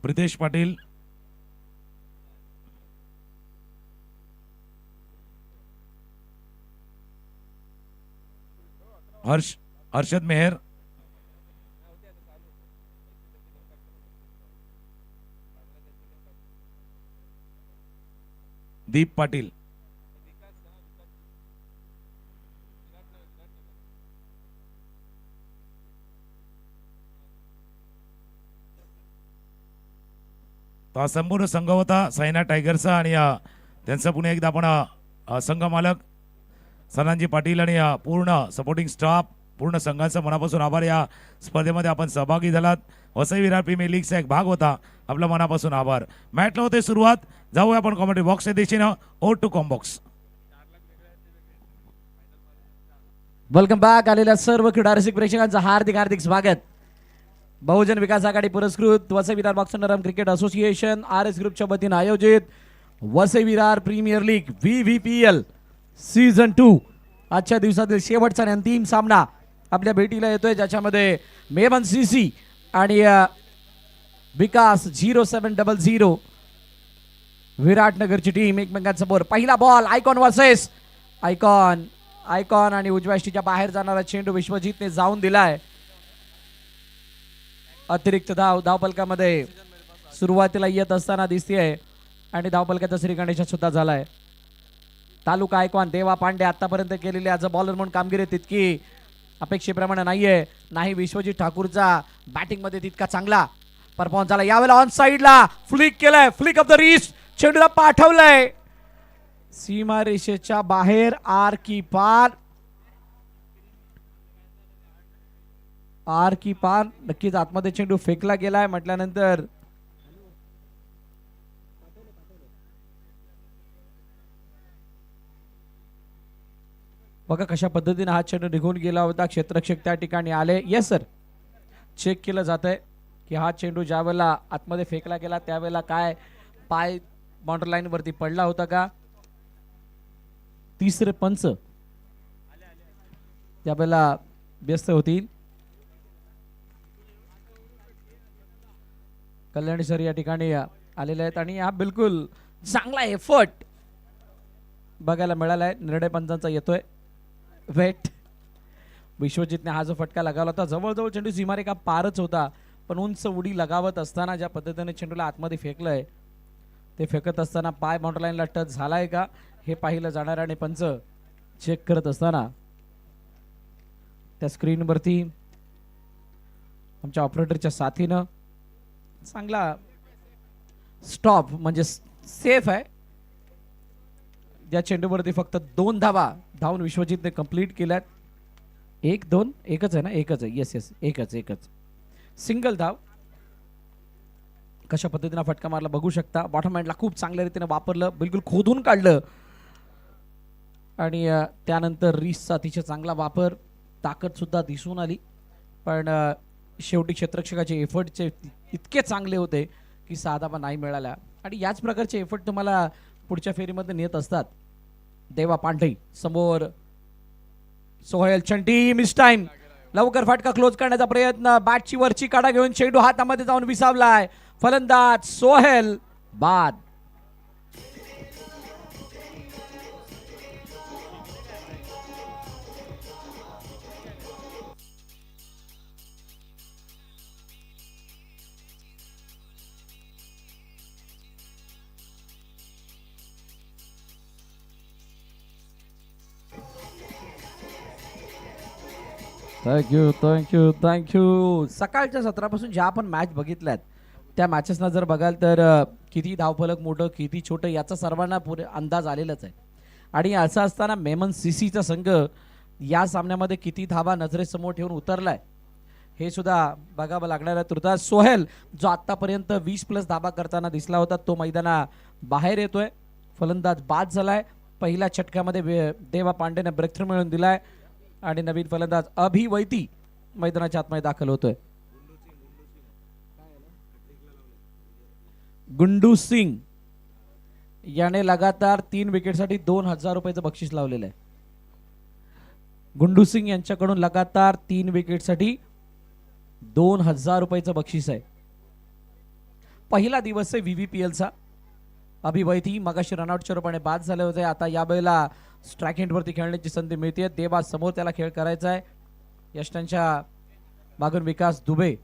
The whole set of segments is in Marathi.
प्रितेश पाटील, हर्षद मेहर, दीप पाटील, तो हा संपूर्ण संघ होता सायना टायगर्सचा आणि त्यांचा पुन्हा एकदा आपण संघ मालक सनांजी पाटील आणि पूर्ण सपोर्टिंग स्टाफ पूर्ण संघाचा मनापासून आभार। या स्पर्धेमध्ये आपण सहभागी झालात, वसई विरार प्रीमियर लीगचा एक भाग होता, आपला मनापासून आभार। मॅचला होते सुरुवात, जाऊया आपण कॉमेंट्री बॉक्सच्या दिशेनं। ओ टू कॉम्बॉक्स। वेलकम बॅक आलेल्या सर्व क्रीडा रसिक प्रेक्षकांचं हार्दिक हार्दिक स्वागत। बहुजन विकास आघाडी पुरस्कृत वसई विरार बॉक्स नरम क्रिकेट असोसिएशन RS ग्रुपच्या वतीने आयोजित Vasai Virar premier league VVPL season 2 आजच्या दिवसातील शेवटचा आणि अंतिम सामना आपल्या भेटीला येतोय, ज्याच्यामध्ये मेमन CC आणि विकास 0700 विराटनगरची टीम एकमेकांसमोर। पहिला बॉल आयकॉन वर्सेस आयकॉन आणि उजव्या यष्टीच्या बाहेर जाणारा चेंडू विश्वजितने जाऊन दिलाय। अतिरिक्त धावपलकामध्ये सुरुवातीला येत असताना दिसतेय आणि धावपलकाचा श्रीगणेशा सुद्धा झालाय। तालुका आयकॉन देवा पांडे आतापर्यंत केलेली आज बॉलर म्हणून कामगिरी तितकी अपेक्षेप्रमाणे नाहीये, नाही विश्वजित ठाकूरचा बॅटिंग मध्ये तितका चांगला परफॉर्मन्स झाला। यावेळेला ऑन साइडला फ्लिक केलाय, फ्लिक ऑफ द रिस्ट, चेंडूला पाठवलंय सीमा रेषेच्या बाहेर। आर की पार नक्कीच आतमध्ये चेंडू फेकला गेलाय म्हटल्यानंतर बघा कशा पद्धतीने हा चेंडू निघून गेला होता। क्षेत्ररक्षक त्या ठिकाणी आले। येस सर, चेक केलं जात आहे की हा चेंडू ज्या वेळेला आतमध्ये फेकला गेला त्यावेळेला काय पाय बाउंड्री लाईन वरती पडला होता का। तिसरे पंच त्यावेळेला व्यस्त होतील। कल्याणी सर या ठिकाणी आलेले आहेत आणि हा बिलकुल चांगला एफर्ट बघायला मिळाला आहे। निर्णय पंचांचा येतोय वेट। विश्वजितने हा जो फटका लगावला होता जवळजवळ चेंडू सीमारेखा पारच होता, पण उंच उडी लगावत असताना ज्या पद्धतीने चेंडूला आतमध्ये फेकलंय ते फेकत असताना पाय बाउंड्री लाईनला टच झालाय का हे पाहिलं जाणार आणि पंच चेक करत असताना त्या स्क्रीनवरती आमच्या ऑपरेटरच्या साथीनं चांगला स्टॉप म्हणजे सेफ आहे। या चेंडूवरती फक्त 2 धावा धावून विश्वजितने कंप्लीट केल्यात। 1-2 एकच आहे ना, एकच आहे। येस एकच सिंगल धाव। कशा पद्धतीने फटका मारला बघू शकता। बॉटम हँडला खूप चांगल्या रीतीने वापरलं, बिलकुल खोदून काढलं आणि त्यानंतर रिसचा अतिशय चांगला वापर, ताकद सुद्धा दिसून आली। पण शेवटी क्षेत्ररक्षकाचे एफर्टचे इतके चांगले होते की साधा पण नाही मिळाला आणि याच प्रकारचे एफर्ट तुम्हाला पुढच्या फेरीमध्ये नेत असतात। देवा पांढे समोर, सोहेल चंटी मिस टाइम, लवकर फटका क्लोज करण्याचा प्रयत्न, बॅटची वरची काढा घेऊन चेंडू हातामध्ये जाऊन विसावलाय। फलंदाज सोहेल बाद। थँक्यू। सकाळच्या सत्रापासून ज्या आपण मॅच बघितल्यात त्या मॅचेसना जर बघाल तर किती धावफलक मोठं किती छोटं याचा सर्वांना पुरे अंदाज आलेलाच आहे। आणि असं असताना मेमन CCचा संघ या सामन्यामध्ये किती धावा नजरेसमोर ठेवून उतरलाय हे सुद्धा बघावं लागणार आहे। तुर्तास सोहेल जो आतापर्यंत 20+ धावा करताना दिसला होता तो मैदाना बाहेर येतोय। फलंदाज बाद झालाय। पहिल्या षटकामध्ये देवा पांडेने ब्रेकथ्रू मिळवून दिलाय आणि नवीन फलंदाज अभिवैती मैदानाच्या आतमध्ये दाखल होतोय। गुंडू सिंग याने लगातार 3 विकेटसाठी 2000 रुपयाचं बक्षीस लावलेलं आहे। गुंडू सिंग यांच्याकडून लगातार 3 विकेटसाठी 2000 रुपयाचं बक्षीस आहे। पहिला दिवस आहे VVPLचा. अभिवैधी मगाशी रनआउटच्या रूपाने बाद झाले होते. आता या वेळेला स्ट्राईक एंडवरती खेळण्याची संधी मिळते. देवा समोर त्याला खेळ करायचा आहे. यष्टांच्या मागून विकास दुबे.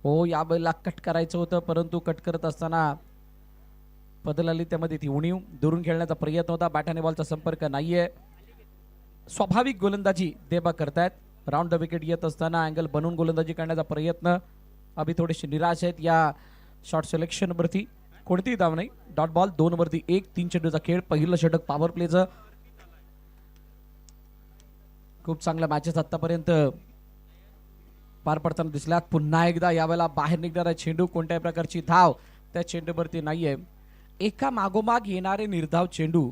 हो, या वेळेला कट करायचं होतं, परंतु कट करत असताना बदल आली त्यामध्ये ती उणीव. दुरून खेळण्याचा प्रयत्न होता. बॅट आणि बॉलचा संपर्क नाहीये. स्वाभाविक गोलंदाजी देबा करतायत. राऊंड द विकेट येत असताना अँगल बनवून गोलंदाजी करण्याचा प्रयत्न. अभि थोडेसे निराश आहेत या शॉट सिलेक्शन वरती. कोणतीही धाव नाही. डॉट बॉल 2 वरती 1. 3 चेंडूचा खेळ. पहिलं षटक पॉवर प्लेचं. खूप चांगल्या मॅचेस आतापर्यंत पार पडताना दिसल्यात. पुन्हा एकदा यावेळेला बाहेर निघणारा चेंडू. कोणत्याही प्रकारची धाव त्या चेंडूवरती नाहीये. एका मागोमाग येणारे निर्धाव चेंडू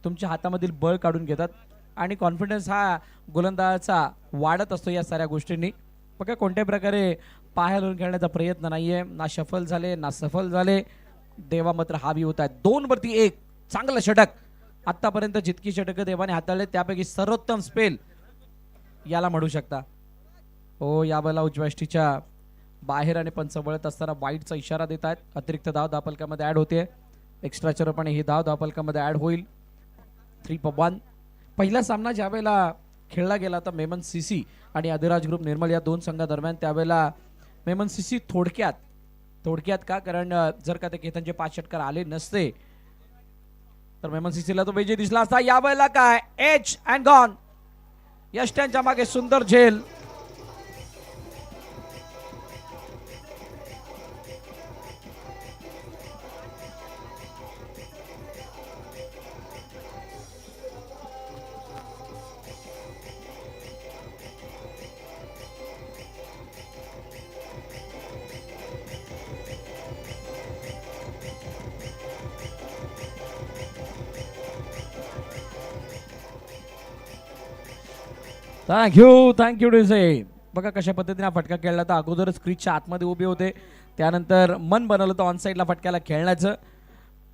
तुमच्या हातामधील बळ काढून घेतात आणि कॉन्फिडन्स हा गोलंदाजाचा वाढत असतो या साऱ्या गोष्टींनी. बघा कोणत्याही प्रकारे पाया लावून खेळण्याचा प्रयत्न नाहीये. ना सफल झाले ना सफल झाले. देवा मात्र हावी होत आहेत. 2 वरती 1. चांगलं षटक. आतापर्यंत जितकी षटकं देवाने हाताळले त्यापैकी सर्वोत्तम स्पेल याला म्हणू शकता. हो, या वेळेला उजव्याष्टीच्या बाहेर आणि पंच वळत असताना वाईटचा इशारा देत आहेत. अतिरिक्त धाव धावफलकामध्ये ऍड होते. एक्स्ट्राच्या रूपाने ही धाव धावफलकामध्ये ऍड होईल. 3-1. पहिला सामना ज्या वेळेला खेळला गेला होता मेमन सीसी आणि अधिराज ग्रुप निर्मल या 2 संघादरम्यान, त्यावेळेला मेमन सीसी थोडक्यात का, कारण जर का ते केतनचे 5 षटकार आले नसते तर मेमन सीसीला तो विजय दिसला असता. या वेळेला काय एच अँड गॉन. यष्ट्यांच्या मागे सुंदर झेल. Thank you DJ. बघा कशा पद्धतीने हा फटका खेळला तर अगोदरच क्रीजच्या आतमध्ये उभे होते. त्यानंतर मन बनवलं तर ऑन साईडला फटक्याला खेळण्याचं.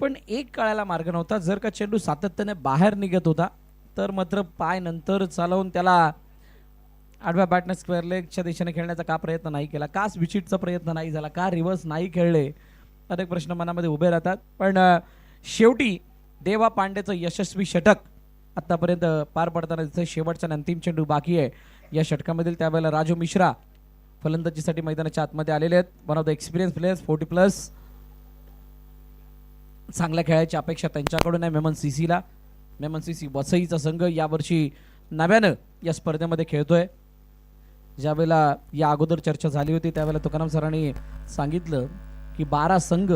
पण एक कळायला मार्ग नव्हता. जर का चेंडू सातत्याने बाहेर निघत होता तर मात्र पाय नंतर चालवून त्याला आडव्या बॅटने स्क्वेअर लेगच्या दिशेने खेळण्याचा का प्रयत्न नाही केला, का स्विचिटचा प्रयत्न नाही झाला, का रिव्हर्स नाही खेळले, अनेक प्रश्न मनामध्ये उभे राहतात. पण शेवटी देवा पांडेचं यशस्वी षटक आतापर्यंत पार पडताना दिसतंय. शेवटचा अंतिम चेंडू बाकी आहे या षटकामधील. त्यावेळेला राजू मिश्रा फलंदाजीसाठी मैदानाच्या आतमध्ये आलेले आहेत. One of the experience players 40+. चांगल्या खेळायची अपेक्षा त्यांच्याकडून आहे मेमन सीसी वसईचा संघ यावर्षी नव्यानं या स्पर्धेमध्ये खेळतोय. ज्यावेळेला या अगोदर चर्चा झाली होती त्यावेळेला तुकाराम सरांनी सांगितलं की 12 संघ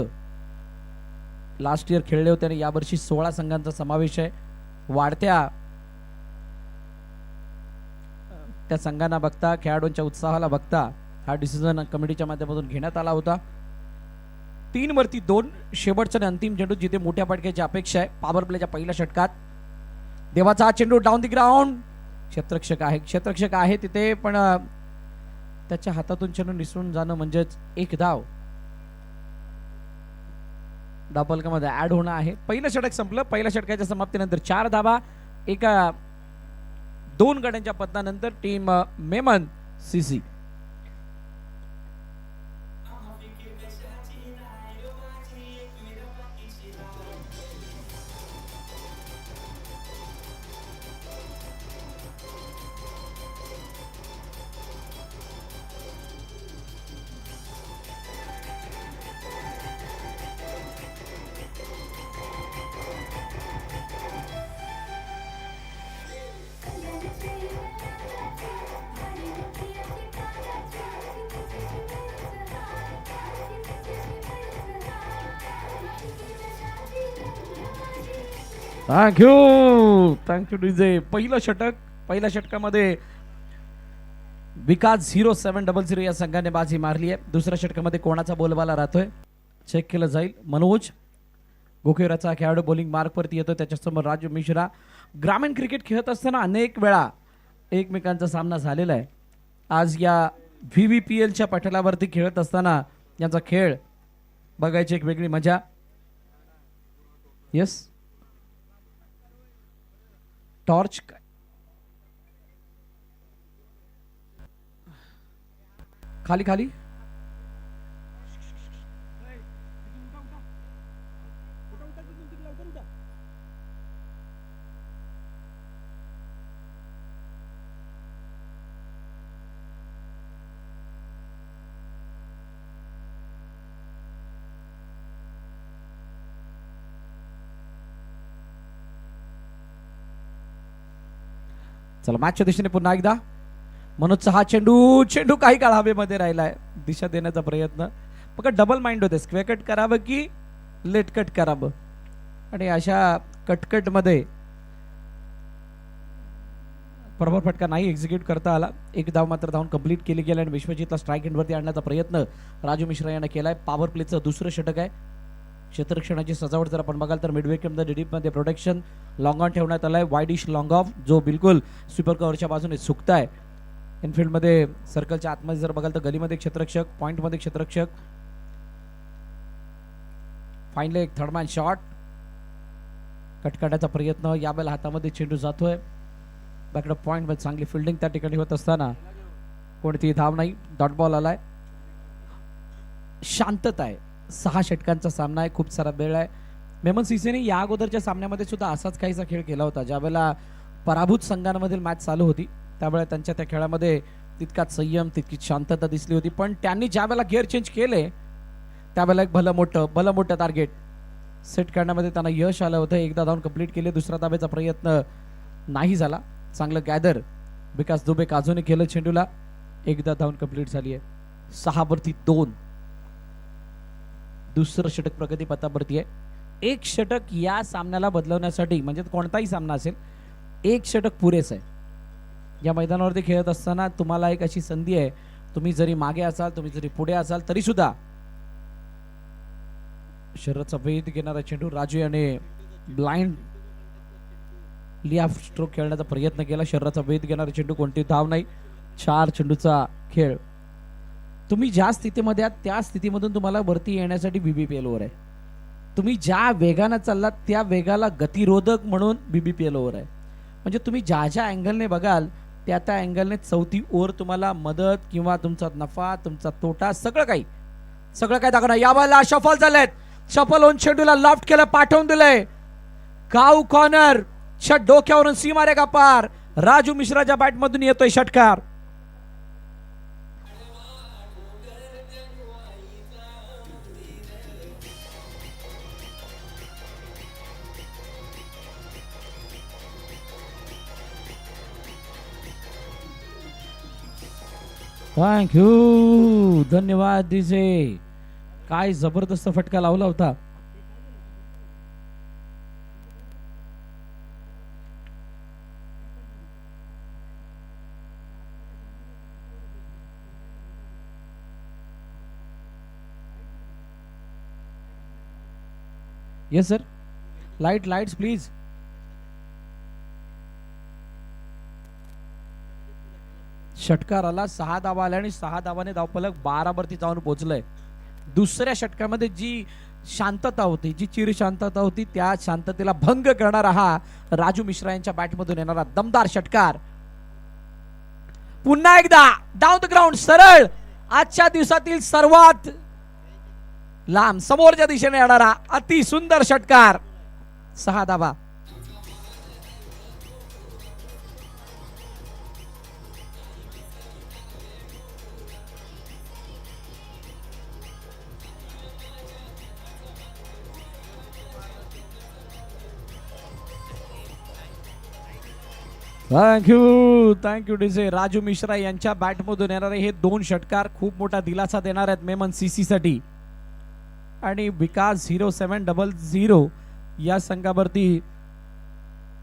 लास्ट इयर खेळले होते आणि यावर्षी 16 संघांचा समावेश आहे. वाढत्या त्या संघांना बघता, खेळाडूंच्या उत्साहाला बघता हा डिसिजन कमिटीच्या माध्यमातून घेण्यात आला होता. 3 वरती 2 शेवटचा अंतिम चेंडू जिथे मोठ्या फटक्याची अपेक्षा आहे. पॉवर प्लेच्या पहिल्या षटकात देवाचा हा चेंडू डाऊन द ग्राउंड. क्षेत्ररक्षक आहे तिथे, पण त्याच्या हातातून चेंडू निसरून जाणं म्हणजेच एक धाव धावफलकामध्ये ऍड होणं आहे. पहिलं षटक संपलं. पहिल्या षटकाच्या समाप्तीनंतर 4 धावा एका 2 गड्यांच्या पतनानंतर team Memon CC. Thank you DJ. पहिलं षटक, पहिल्या षटकामध्ये विकास 0700 या संघाने बाजी मारली आहे. दुसऱ्या षटकामध्ये कोणाचा बोलबाला राहतोय चेक केलं जाईल. मनोज गोखेराचा खेळाडू बॉलिंग मार्कवरती येतो. त्याच्यासमोर राजू मिश्रा. ग्रामीण क्रिकेट खेळत असताना अनेक वेळा एकमेकांचा सामना झालेला आहे. आज या VVPLच्या पटलावरती खेळत असताना यांचा खेळ बघायची एक वेगळी मजा. येस, टॉर्च खाली खाली चला मॅचच्या दिशेने पुन्हा एकदा मनोजचा हा चेंडू चेंडू काही काळ हवेमध्ये राहिलाय दिशा देण्याचा प्रयत्न फक्त डबल माइंड होते स्क्वेअर कट करावं की लेट कट करावं आणि अशा कटकट मध्ये प्रभाव फटका नाही एक्झिक्यूट करता आला एक धाव मात्र धावून कंप्लीट केली गेली आणि विश्वजितला स्ट्राईक एंडवरती आणण्याचा प्रयत्न राजू मिश्रा यानं केलाय पॉवर प्लेचं दुसरं षटक आहे क्षेत्ररक्षणाची सजावट जर आपण बघाल तर मिडवे किंवा डीप मध्ये प्रोटेक्शन लॉंग ऑन ठेवण्यात आलाय वाईडिश लॉंग ऑफ जो बिलकुल स्वीपर कव्हरच्या बाजूने चुकताय इनफिल्ड मध्ये सर्कलच्या आतमध्ये जर बघाल तर गलीमध्ये क्षेत्ररक्षक पॉइंट मध्ये क्षेत्ररक्षक फाईनली एक थर्डमॅन शॉट कटकाटाचा प्रयत्न यावेळेला हातामध्ये चेंडू जातोय बॅकडअप पॉइंट मध्ये चांगली फिल्डिंग त्या ठिकाणी होत असताना कोणतीही धाव नाही डॉट बॉल आलाय शांतता आहे 6 षटकांचा सामना आहे खूप सारा वेळ आहे मेमन सीसीने या अगोदरच्या सामन्यामध्ये सुद्धा असाच काहीसा खेळ केला होता ज्यावेळेला पराभूत संघांमधील मॅच चालू होती त्यावेळेला त्यांच्या त्या खेळामध्ये तितकाच संयम तितकीच शांतता दिसली होती पण त्यांनी ज्या वेळेला गिअर चेंज केले त्यावेळेला एक भलं मोठं टार्गेट सेट करण्यामध्ये त्यांना यश आलं होतं एकदा धावून कंप्लीट केले दुसरा धाब्याचा प्रयत्न नाही झाला चांगलं गॅदर विकास दुबे काजूने केलं चेंडूला एकदा धावून कंप्लीट झाली आहे 6 वरती 2 दुसरं षटक प्रगती पथावरती आहे एक षटक या सामन्याला बदलवण्यासाठी म्हणजे कोणताही सामना असेल एक षटक पुरेस आहे या मैदानावरती खेळत असताना तुम्हाला एक अशी संधी आहे तुम्ही जरी मागे असाल तुम्ही जरी पुढे असाल तरी सुद्धा शरीराचा वेध घेणारा चेंडू राजू याने ब्लाइंड लिहाफ स्ट्रोक खेळण्याचा प्रयत्न केला शरीराचा वेध घेणारा चेंडू कोणती धाव नाही 4 चेंडूचा खेळ तुम्ही ज्या स्थितीमध्ये आहात त्या स्थितीमधून तुम्हाला वरती येण्यासाठी बीबीपीएल ओव्हर आहे तुम्ही ज्या वेगाने चाललात त्या वेगाला गतिरोधक म्हणून बीबीपीएल ओव्हर आहे म्हणजे तुम्ही ज्या ज्या अँगलने बघाल त्या त्या अँगलने चौथी ओव्हर तुम्हाला मदत किंवा तुमचा नफा तुमचा तोटा सगळं काही दाखवणार या बाला शफल झालेत शफल होऊन चेंडूला लॉफ्ट केलं पाठवून दिलंय काऊ कॉर्नर षट डोक्यावरून सीमारेखा पार राजू मिश्राच्या बॅट मधून येतोय षटकार थँक्यू धन्यवाद डीजे काय जबरदस्त फटका लावला होता येस सर लाइट्स प्लीज षटकार आला 6 धावा आल्या आणि 6 धावाने धावफलक 12 वरती जाऊन पोहोचलंय दुसऱ्या षटकामध्ये जी शांतता होती जी चिर शांतता होती त्या शांततेला भंग करणारा हा राजू मिश्रा यांच्या बॅटमधून येणारा दमदार षटकार पुन्हा एकदा डाऊन द ग्राउंड सरळ आजच्या दिवसातील सर्वात लांब समोरच्या दिशेने येणारा अति सुंदर षटकार 6 धावा थँक्यू डीजे राजू मिश्रा यांच्या बॅटमधून येणारे हे 2 षटकार खूप मोठा दिलासा देणार आहेत मेमन सीसी साठी आणि विकास 0700 या संघावरती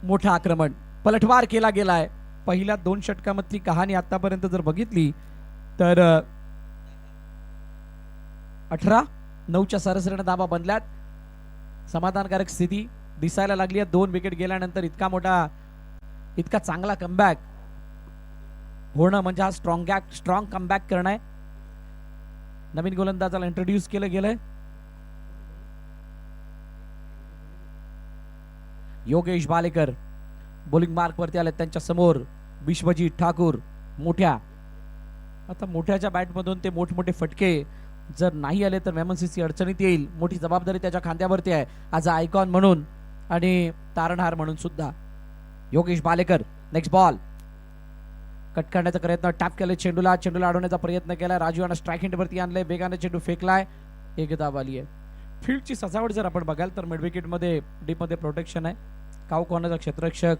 मोठं आक्रमण पलटवार केला गेलाय पहिल्या 2 षटकामधली कहाणी आतापर्यंत जर बघितली तर 18-9च्या सरासरीने धावा बनल्यात समाधानकारक स्थिती दिसायला लागली आहे 2 विकेट गेल्यानंतर इतका चांगला कमबॅक होणं म्हणजे हा स्ट्रॉंग कमबॅक करणं आहे नवीन गोलंदाजाला इंट्रोड्यूस केलं गेलंय योगेश बालेकर बॉलिंग मार्क वरती आले त्यांच्या समोर विश्वजीत ठाकूर मोठ्या. आता मोठ्याच्या बॅटमधून ते मोठमोठे फटके जर नाही आले तर मेमन सीसी अडचणीत येईल. मोठी जबाबदारी त्याच्या खांद्यावरती आहे आज आयकॉन म्हणून आणि तारणहार म्हणून सुद्धा. Yogesh Balekar next ball cut करण्याचा प्रयत्न, टॅप केले चेंडूला अडवण्याचा प्रयत्न केला. राजू यांना स्ट्राईक हिंटवरती आणलंय, वेगाने चेंडू फेकलाय, एक धाव आली आहे. फील्डची सजावट जर आपण बघाल तर मिड विकेट मध्ये डीप मध्ये प्रोटेक्शन आहे. काऊ कॉर्नरचा क्षेत्ररक्षक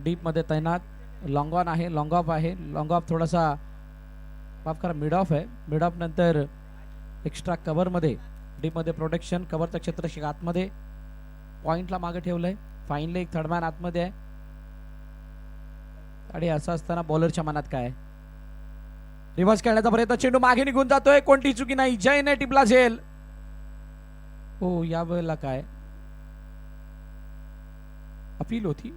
डीप मध्ये तैनात. लॉंग ऑन आहे, लॉंग ऑफ आहे, लॉंग ऑफ थोडासा माफ करा मिड ऑफ आहे. मिड ऑफ नंतर एक्स्ट्रा कव्हर मध्ये डीप मध्ये प्रोटेक्शन, कव्हरचा क्षेत्ररक्षक आतमध्ये, पॉइंटला मागे ठेवलंय. फाईनली एक थर्डमॅन आतमध्ये आहे. आणि असं असताना बॉलरच्या मनात काय आहे? रिव्हर्स खेळण्याचा प्रयत्न, चेंडू मागे निघून जातोय, कोणती चुकी नाही, जयने टिपला झेल. हो या वेळेला काय अपील होती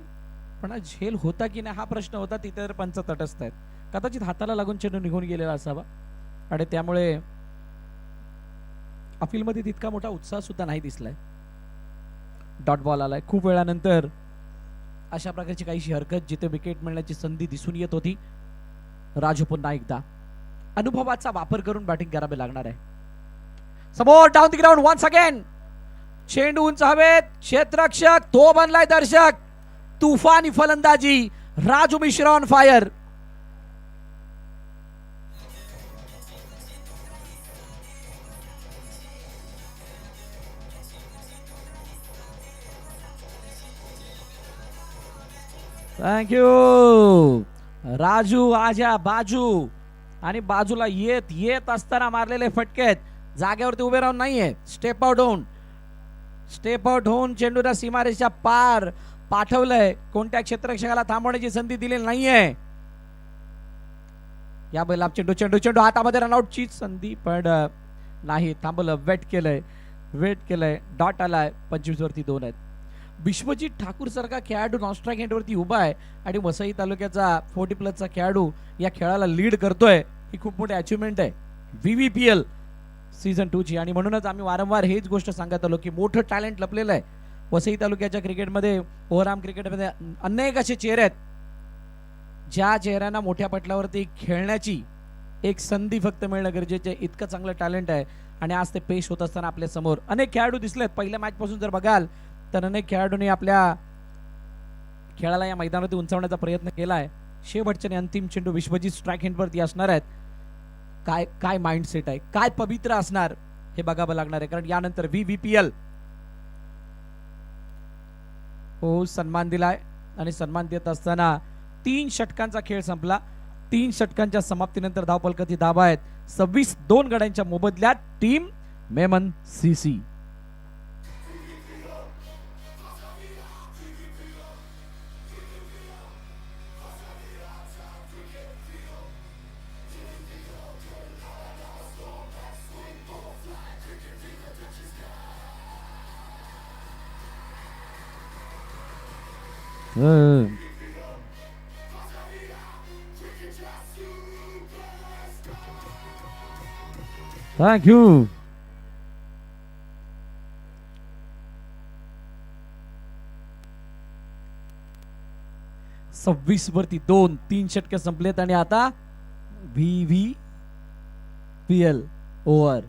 पण हा झेल होता की नाही हा प्रश्न होता. तिथे तर पंच तटस्थ आहेत. कदाचित हाताला लागून चेंडू निघून गेलेला असावा आणि त्यामुळे अपीलमध्ये तितका मोठा उत्साह सुद्धा नाही दिसलाय. डॉट बॉल आलाय खूप वेळानंतर. अशा प्रकारची काहीशी हरकत जिथे विकेट मिळण्याची संधी दिसून येत होती. राजू पुन्हा एकदा अनुभवाचा वापर करून बॅटिंग करावे लागणार आहे. समोर down the ground once again, चेंडू उंच हवेत, क्षेत्ररक्षक तो बनलाय दर्शक. तुफानी फलंदाजी, Raju Mishra on fire. Thank you Raju आजा बाजू. आणि बाजूला येत असताना मारलेले फटके आहेत. जागेवरती उभे राहून नाहीये, स्टेप आउट होऊन चेंडूला सीमारेषा पार पाठवलंय. कोणत्या क्षेत्ररक्षकाला थांबवण्याची संधी दिलेली नाहीये. या बैला चेंडू हातामध्ये रनआउटची संधी पण नाही, थांबवलं, वेट केलंय. डॉट आलाय, 25 वरती 2 आहेत. विश्वजीत ठाकूर सारखा खेळाडू नॉनस्ट्राईक एंडवरती उभा आहे आणि वसई तालुक्याचा 40+ खेळाडू या खेळाला लीड करतोय. ही खूप मोठी अचिव्हमेंट आहे VVPL सीझन 2 ची. आणि म्हणूनच आम्ही वारंवार हेच गोष्ट सांगत आलो की मोठं टॅलेंट लपलेलं आहे वसई तालुक्याच्या क्रिकेटमध्ये. ओव्हरआर्म क्रिकेटमध्ये अनेक असे चेहरे आहेत ज्या चेहऱ्यांना मोठ्या पटलावरती खेळण्याची एक संधी फक्त मिळणं गरजेचं आहे. इतकं चांगलं टॅलेंट आहे आणि आज ते पेश होत असताना आपल्या समोर अनेक खेळाडू दिसलेत. पहिल्या मॅच पासून जर बघाल तर अनेक खेळाडूंनी आपल्या खेळाला या मैदानावरती उंचावण्याचा प्रयत्न केलाय. शेवटच्या आणि अंतिम चेंडू विश्वजीत स्ट्राईक हँडवरती असणार आहेत. काय माइंडसेट आहे, काय पवित्र असणार हे बघावं लागणार आहे. कारण यानंतर VVPL हो सन्मान दिलाय आणि सन्मान देत असताना 3 षटकांचा खेळ संपला. 3 षटकांच्या समाप्तीनंतर धावफलकाची धावा आहेत 26-2 गड्यांच्या मोबदल्यात टीम मेमन सीसी. थँक्यू. 26 वरती 2, 3 षटके संपलेत आणि आता VVPL ओव्हर.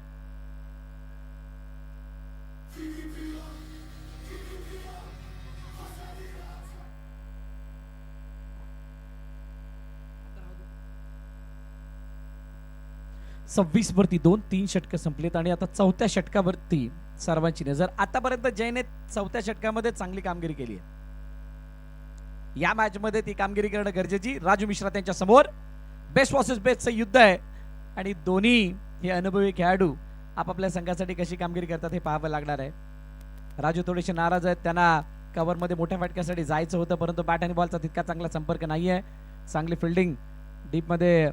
वरती 2, 3 षटके संपलेत आणि आता 4थ्या षटकावरती सर्वांची नजर. आतापर्यंत जयने 4थ्या षटकामध्ये चांगली कामगिरी केली आहे. या मॅच मध्ये ती कामगिरी करणं गरजेची. राजू मिश्रा त्यांच्या समोर. बेस्ट वर्सेस बेस्टचं युद्ध आहे आणि दोन्ही हे अनुभवी खेळाडू आपापल्या संघासाठी कशी कामगिरी करतात हे पाहावं लागणार आहे. राजू थोडेसे नाराज आहेत, त्यांना कव्हर मध्ये मोठ्या फटक्यासाठी जायचं होतं परंतु बॅट आणि बॉलचा तितका चांगला संपर्क नाहीये. चांगली फिल्डिंग डीप मध्ये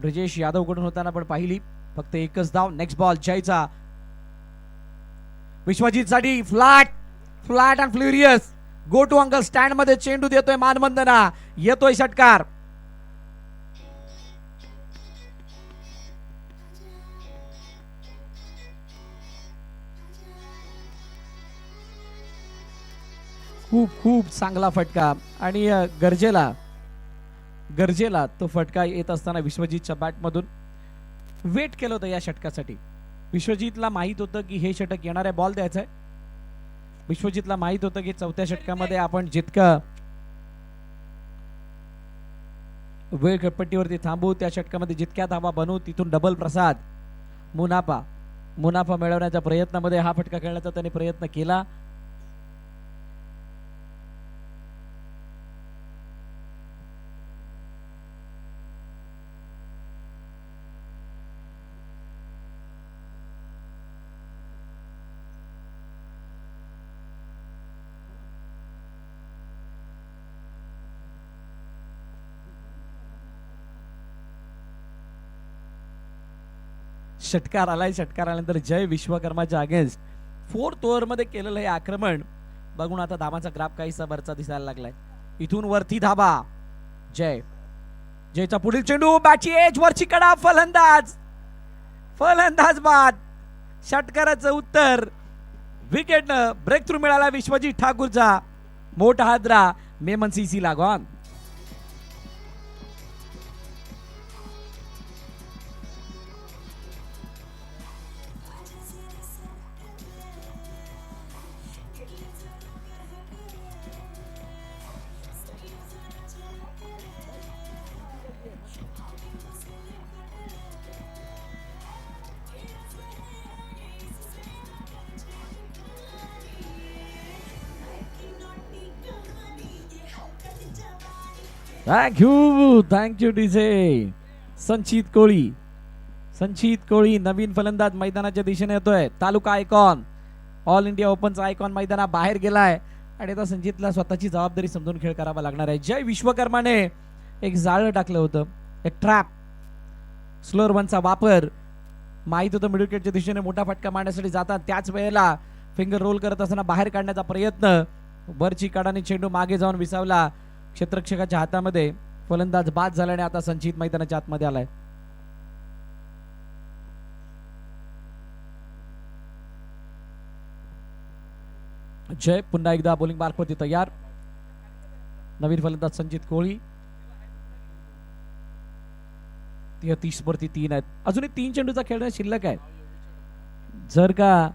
ब्रिजेश यादव कडून होताना पण पाहिली. फक्त एकच धाव. नेक्स्ट बॉल जयचा. विश्वजीत साठी flat and furious go to uncle stand मध्ये चेंडू देतोय मानवंदना. येतोय षटकार. खूप खूप चांगला फटका आणि गरजेला तो फटका येत असताना विश्वजितच्या बॅटमधून वेट केलं होतं या षटकासाठी. विश्वजितला माहित होतं की हे षटक येणाऱ्या बॉल द्यायचं आहे. विश्वजितला माहित होतं की चौथ्या षटकामध्ये आपण जितकं वेळ खेळपट्टीवरती थांबू, त्या षटकामध्ये जितक्या धावा बनवू, तिथून डबल प्रसाद मुनाफा मिळवण्याच्या प्रयत्नामध्ये हा फटका खेळण्याचा त्याने प्रयत्न केला. षटकार आल्यानंतर जय विश्वकर्माच्या अगेन्स्ट फोर्थ ओव्हर मध्ये केलेलं हे आक्रमण बघून आता धावांचा ग्राफ काहीसा वरचा दिसायला लागलाय. इथून वरती धाबा. जयचा पुढील चेंडू, बॅटची एज, वरची कडा, फलंदाज बाद. षटकाराचं उत्तर विकेटनं ब्रेक थ्रू मिळाला विश्वजित ठाकूरचा. मोठा हादरा मेमन सीसी लागॉन. Thank you DJ. संचित कोळी नवीन फलंदाज मैदानाच्या दिशेने येतोय. तालुका आयकॉन, ऑल इंडिया ओपनचा आयकॉन मैदाना बाहेर गेलाय आणि आता संचितला स्वतःची जबाबदारी समजून खेळ करावा लागणार आहे. जय विश्वकर्माने एक जाळं टाकलं होतं, एक ट्रॅप. स्लोअर वनचा वापर माहित होतं मिडल विकेटच्या दिशेने मोठा फटका मारण्यासाठी जातात, त्याच वेळेला फिंगर रोल करत असताना बाहेर काढण्याचा प्रयत्न. वरची काढाने चेंडू मागे जाऊन विसावला क्षेत्ररक्षकाच्या हातामध्ये. फलंदाज बाद झाल्याने आता संचित मैदानाच्या आतमध्ये आलाय. जय पुन्हा एकदा बॉलिंग मार्कवरती तयार. नवीन फलंदाज संचित कोळी. 30 वरती 3 आहेत. अजूनही 3 चेंडूचा खेळ शिल्लक आहे. जर का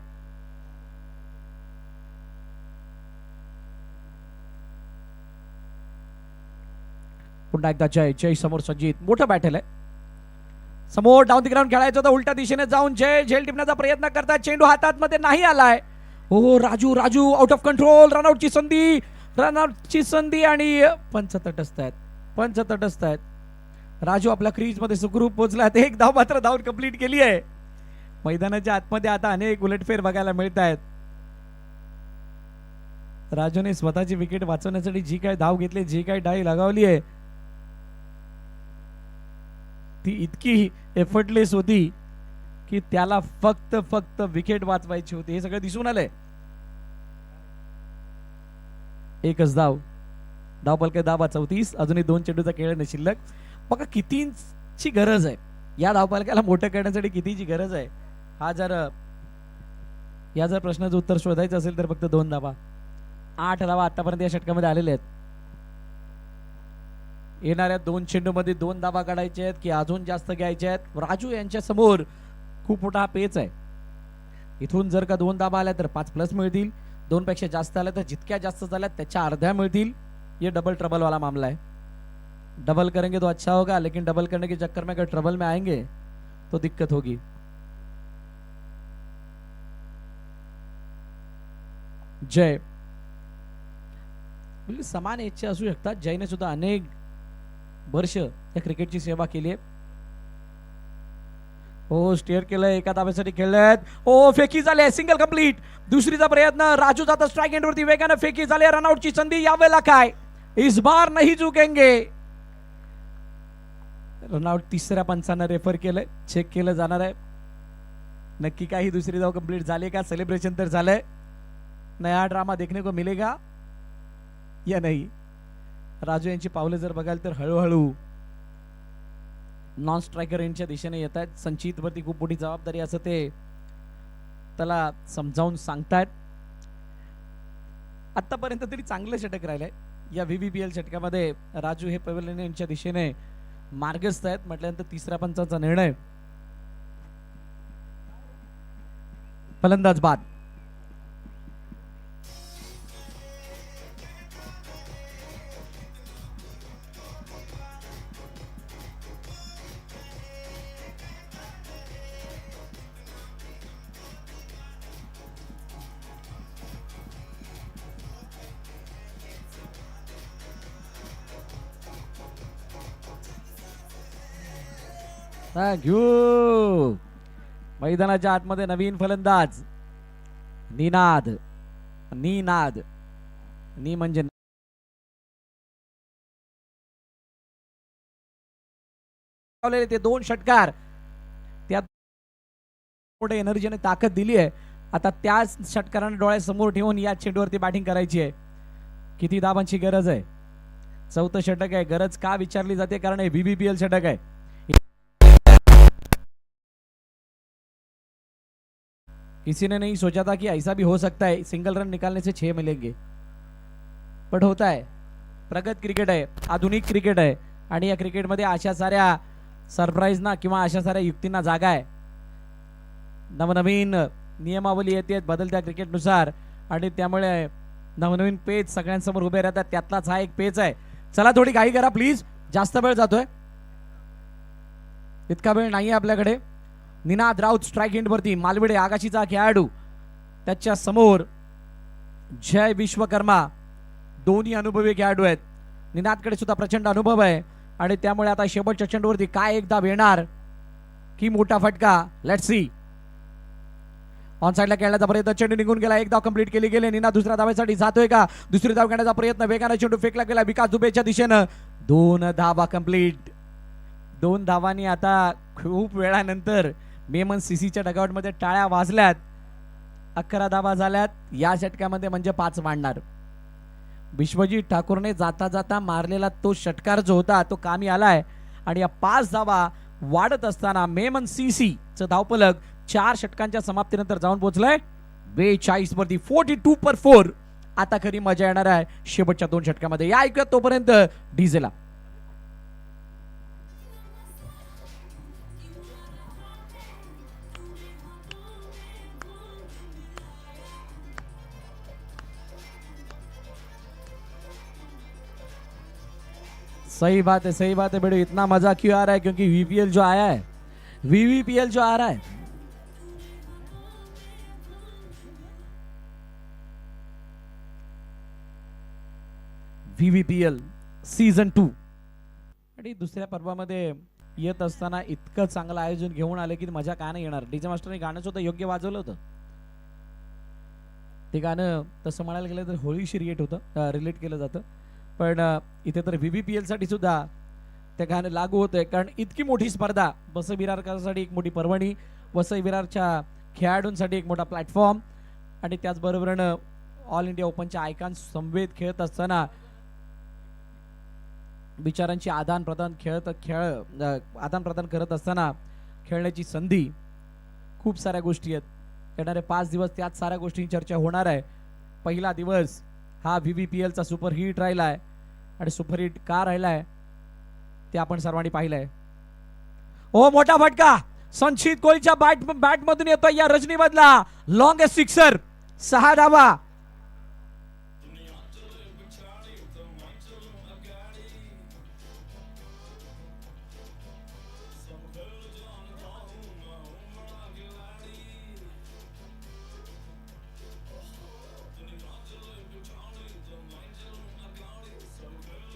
पुन्हा एकदा जय समोर संजित, मोठं बॅटल आहे समोर. डाऊन द ग्राउंड खेळायचं होतं, उलट्या दिशेने जाऊन जय झेल टिपण्याचा प्रयत्न करतात. चेंडू हातात मध्ये नाही आलाय. हो राजू आउट ऑफ कंट्रोल. रनआउटची संधी आणि पंच तटस्थ आहेत. राजू आपल्या क्रीज मध्ये सुखरूप पोहोचला. एक धाव मात्र धावून कंप्लीट केली आहे. मैदानाच्या आतमध्ये आता अनेक उलटफेर बघायला मिळत आहेत. राजूने स्वतःची विकेट वाचवण्यासाठी जी काय धाव घेतली, जी काय डाई लगावली आहे, ती इतकी एफर्टलेस होती की त्याला फक्त विकेट वाचवायची होती. हे सगळं दिसून आलंय. एकच धाव पलके दाबा 34. अजूनही 2 चेंडूचा खेळ शिल्लक. बघा कितीची गरज आहे या धावपालकाला मोठं करण्यासाठी, कितीची गरज आहे. या जर प्रश्नाचं उत्तर शोधायचं असेल तर फक्त 2 धावा. 8 धावा आतापर्यंत या षटकामध्ये आलेल्या आहेत. येणाऱ्या 2 चेंडूमध्ये 2 धावा काढायचे आहेत की अजून जास्त घ्यायचे आहेत. राजू यांच्या समोर खूप मोठा पेच आहे. इथून जर का 2 धावा आल्या तर 5+ मिळतील. 2 पेक्षा जास्त आल्या तर जितक्या जास्त झाल्या त्याच्या अर्ध्या मिळतील. ये डबल ट्रबल वाला मामला है. डबल करेंगे तो अच्छा होगा, लेकिन डबल करने के चक्कर में अगर ट्रबल में आएंगे तो दिक्कत होगी. जय समान एजचे असू शकतात. जयने सुद्धा अनेक वर्ष या क्रिकेटची सेवा केली आहे. हो स्टेअर केलंय, एका धाब्यासाठी खेळलेत. हो फेकी झाले, सिंगल कंप्लीट. दुसरीचा प्रयत्न. राजू जाता स्ट्राइक एंडवरती, वेगाने फेकी झाले. रनआउटची संधी यावेळेला काय, इस बार नहीं चुकेंगे. रनआउट 3ऱ्या पंचांना रेफर केलंय, चेक केलं जाणार आहे. नक्की काही दुसरी धाव कंप्लीट झाली का? सेलिब्रेशन तर झालंय. नया ड्रामा देखने को मिलेगा या नहीं? राजू यांची पावलं जर बघाल तर हळूहळू नॉन स्ट्रायकर यांच्या दिशेने येत आहेत. संचित वरती खूप मोठी जबाबदारी असं ते त्याला समजावून सांगतायत. आतापर्यंत तरी चांगलं षटक राहिलंय या VVPL षटकामध्ये. राजू हे पवेलियन यांच्या दिशेने मार्गस्थ आहेत म्हटल्यानंतर तिसऱ्या पंचाचा निर्णय. फलंदाज बाद. थँक्यू. मैदानाच्या आतमध्ये नवीन फलंदाज निनाद. निनाद नी म्हणजे ते 2 षटकार त्यात मोठे एनर्जीने ताकद दिली आहे. आता त्याच षटकारांना डोळ्यासमोर ठेवून या चेंडूवरती बॅटिंग करायची आहे. किती धावांची गरज आहे? 4थं षटक आहे. गरज का विचारली जाते? कारण हे VVPL षटक आहे. किसी ने नहीं सोचा था कि ऐसा भी हो सकता है, सिंगल रन निकालने से 6 मिलेंगे, बट होता है. प्रगत क्रिकेट आहे, आधुनिक क्रिकेट आहे आणि या क्रिकेटमध्ये अशा साऱ्या सरप्राईज ना किंवा अशा साऱ्या युक्तींना जागा आहे. नवनवीन नियमावली येते बदलत्या क्रिकेटनुसार आणि त्यामुळे नवनवीन पेच सगळ्यांसमोर उभे राहतात. त्यातलाच हा एक पेच आहे. चला थोडी घाई करा प्लीज, जास्त वेळ जातोय. इतका वेळ नाहीये आपल्याकडे. निनाद राऊत स्ट्राइक एंड वरती. मालवडे आगाशीचा खेळाडू, त्याच्या समोर जय विश्वकर्मा, दोन्ही अनुभवी खेळाडू आहेत. निनादकडे सुद्धा प्रचंड अनुभव आहे आणि त्यामुळे आता शेवटच्या चेंडूवरती काय एकदा येणार की मोठा फटका. Let's see. ऑन साइडला खेळण्याचा प्रयत्न, चेंडू निघून गेला. एक धाव कंप्लीट केली गेली. निनाद दुसऱ्या धावेसाठी जातोय का? दुसरी धाव घेण्याचा प्रयत्न, वेगाने चेंडू फेकला गेला विकास दुबेच्या दिशेनं. 2 धावा कंप्लीट. 2 धावांनी आता खूप वेळानंतर मेमन सीसीच्या डगआउटमध्ये टाळ्या वाजल्यात. 11 धावा झाल्यात या षटकामध्ये, म्हणजे 5 मांडणार. विश्वजीत ठाकूरने जाता जाता मारलेला तो षटकार जो होता तो कामी आलाय आणि या 5 धावा वाढत असताना मेमन सीसी चं धावफलक 4 षटकांच्या समाप्तीनंतर जाऊन पोहोचलंय 42 वरती. 42/4. आता खरी मजा येणार आहे शेवटच्या 2 षटकामध्ये. या ऐकत तोपर्यंत डीजेला. सही बात है बेड़ो. इतना मजा क्यों आ रहा है? क्योंकि VPL जो आया है, VVPL जो आ रहा है, VVPL सीझन 2 आणि दुसऱ्या पर्वामध्ये येत असताना इतकं चांगलं आयोजन घेऊन आले की मजा का नाही येणार. डीजे मास्टरने गाणं सुद्धा योग्य वाजवलं होतं. ते गाणं तसं म्हणायला गेलं तर होळीशी रिलेट केलं जातं, पण इथे तर VVPL साठी सुद्धा ते गाणं लागू होतंय. कारण इतकी मोठी स्पर्धा वसई विरारकरांसाठी एक मोठी पर्वणी, वसई विरारच्या खेळाडूंसाठी एक मोठा प्लॅटफॉर्म आणि त्याचबरोबरीनं ऑल इंडिया ओपनच्या आयकॉन समवेत खेळत असताना विचारांची आदान प्रदान करत असताना खेळण्याची संधी, खूप साऱ्या गोष्टी आहेत. येणारे 5 दिवस त्याच साऱ्या गोष्टींची चर्चा होणार आहे. पहिला दिवस हा VVPL चा सुपरहिट राहिलाय आणि सुपरहिट का राहिलाय ते आपण सर्वांनी पाहिलंय. ओ मोठा फटका संचित कोहलीच्या बॅट मधून येतोय या रजनीमधला. Longest sixer. 6 धावा.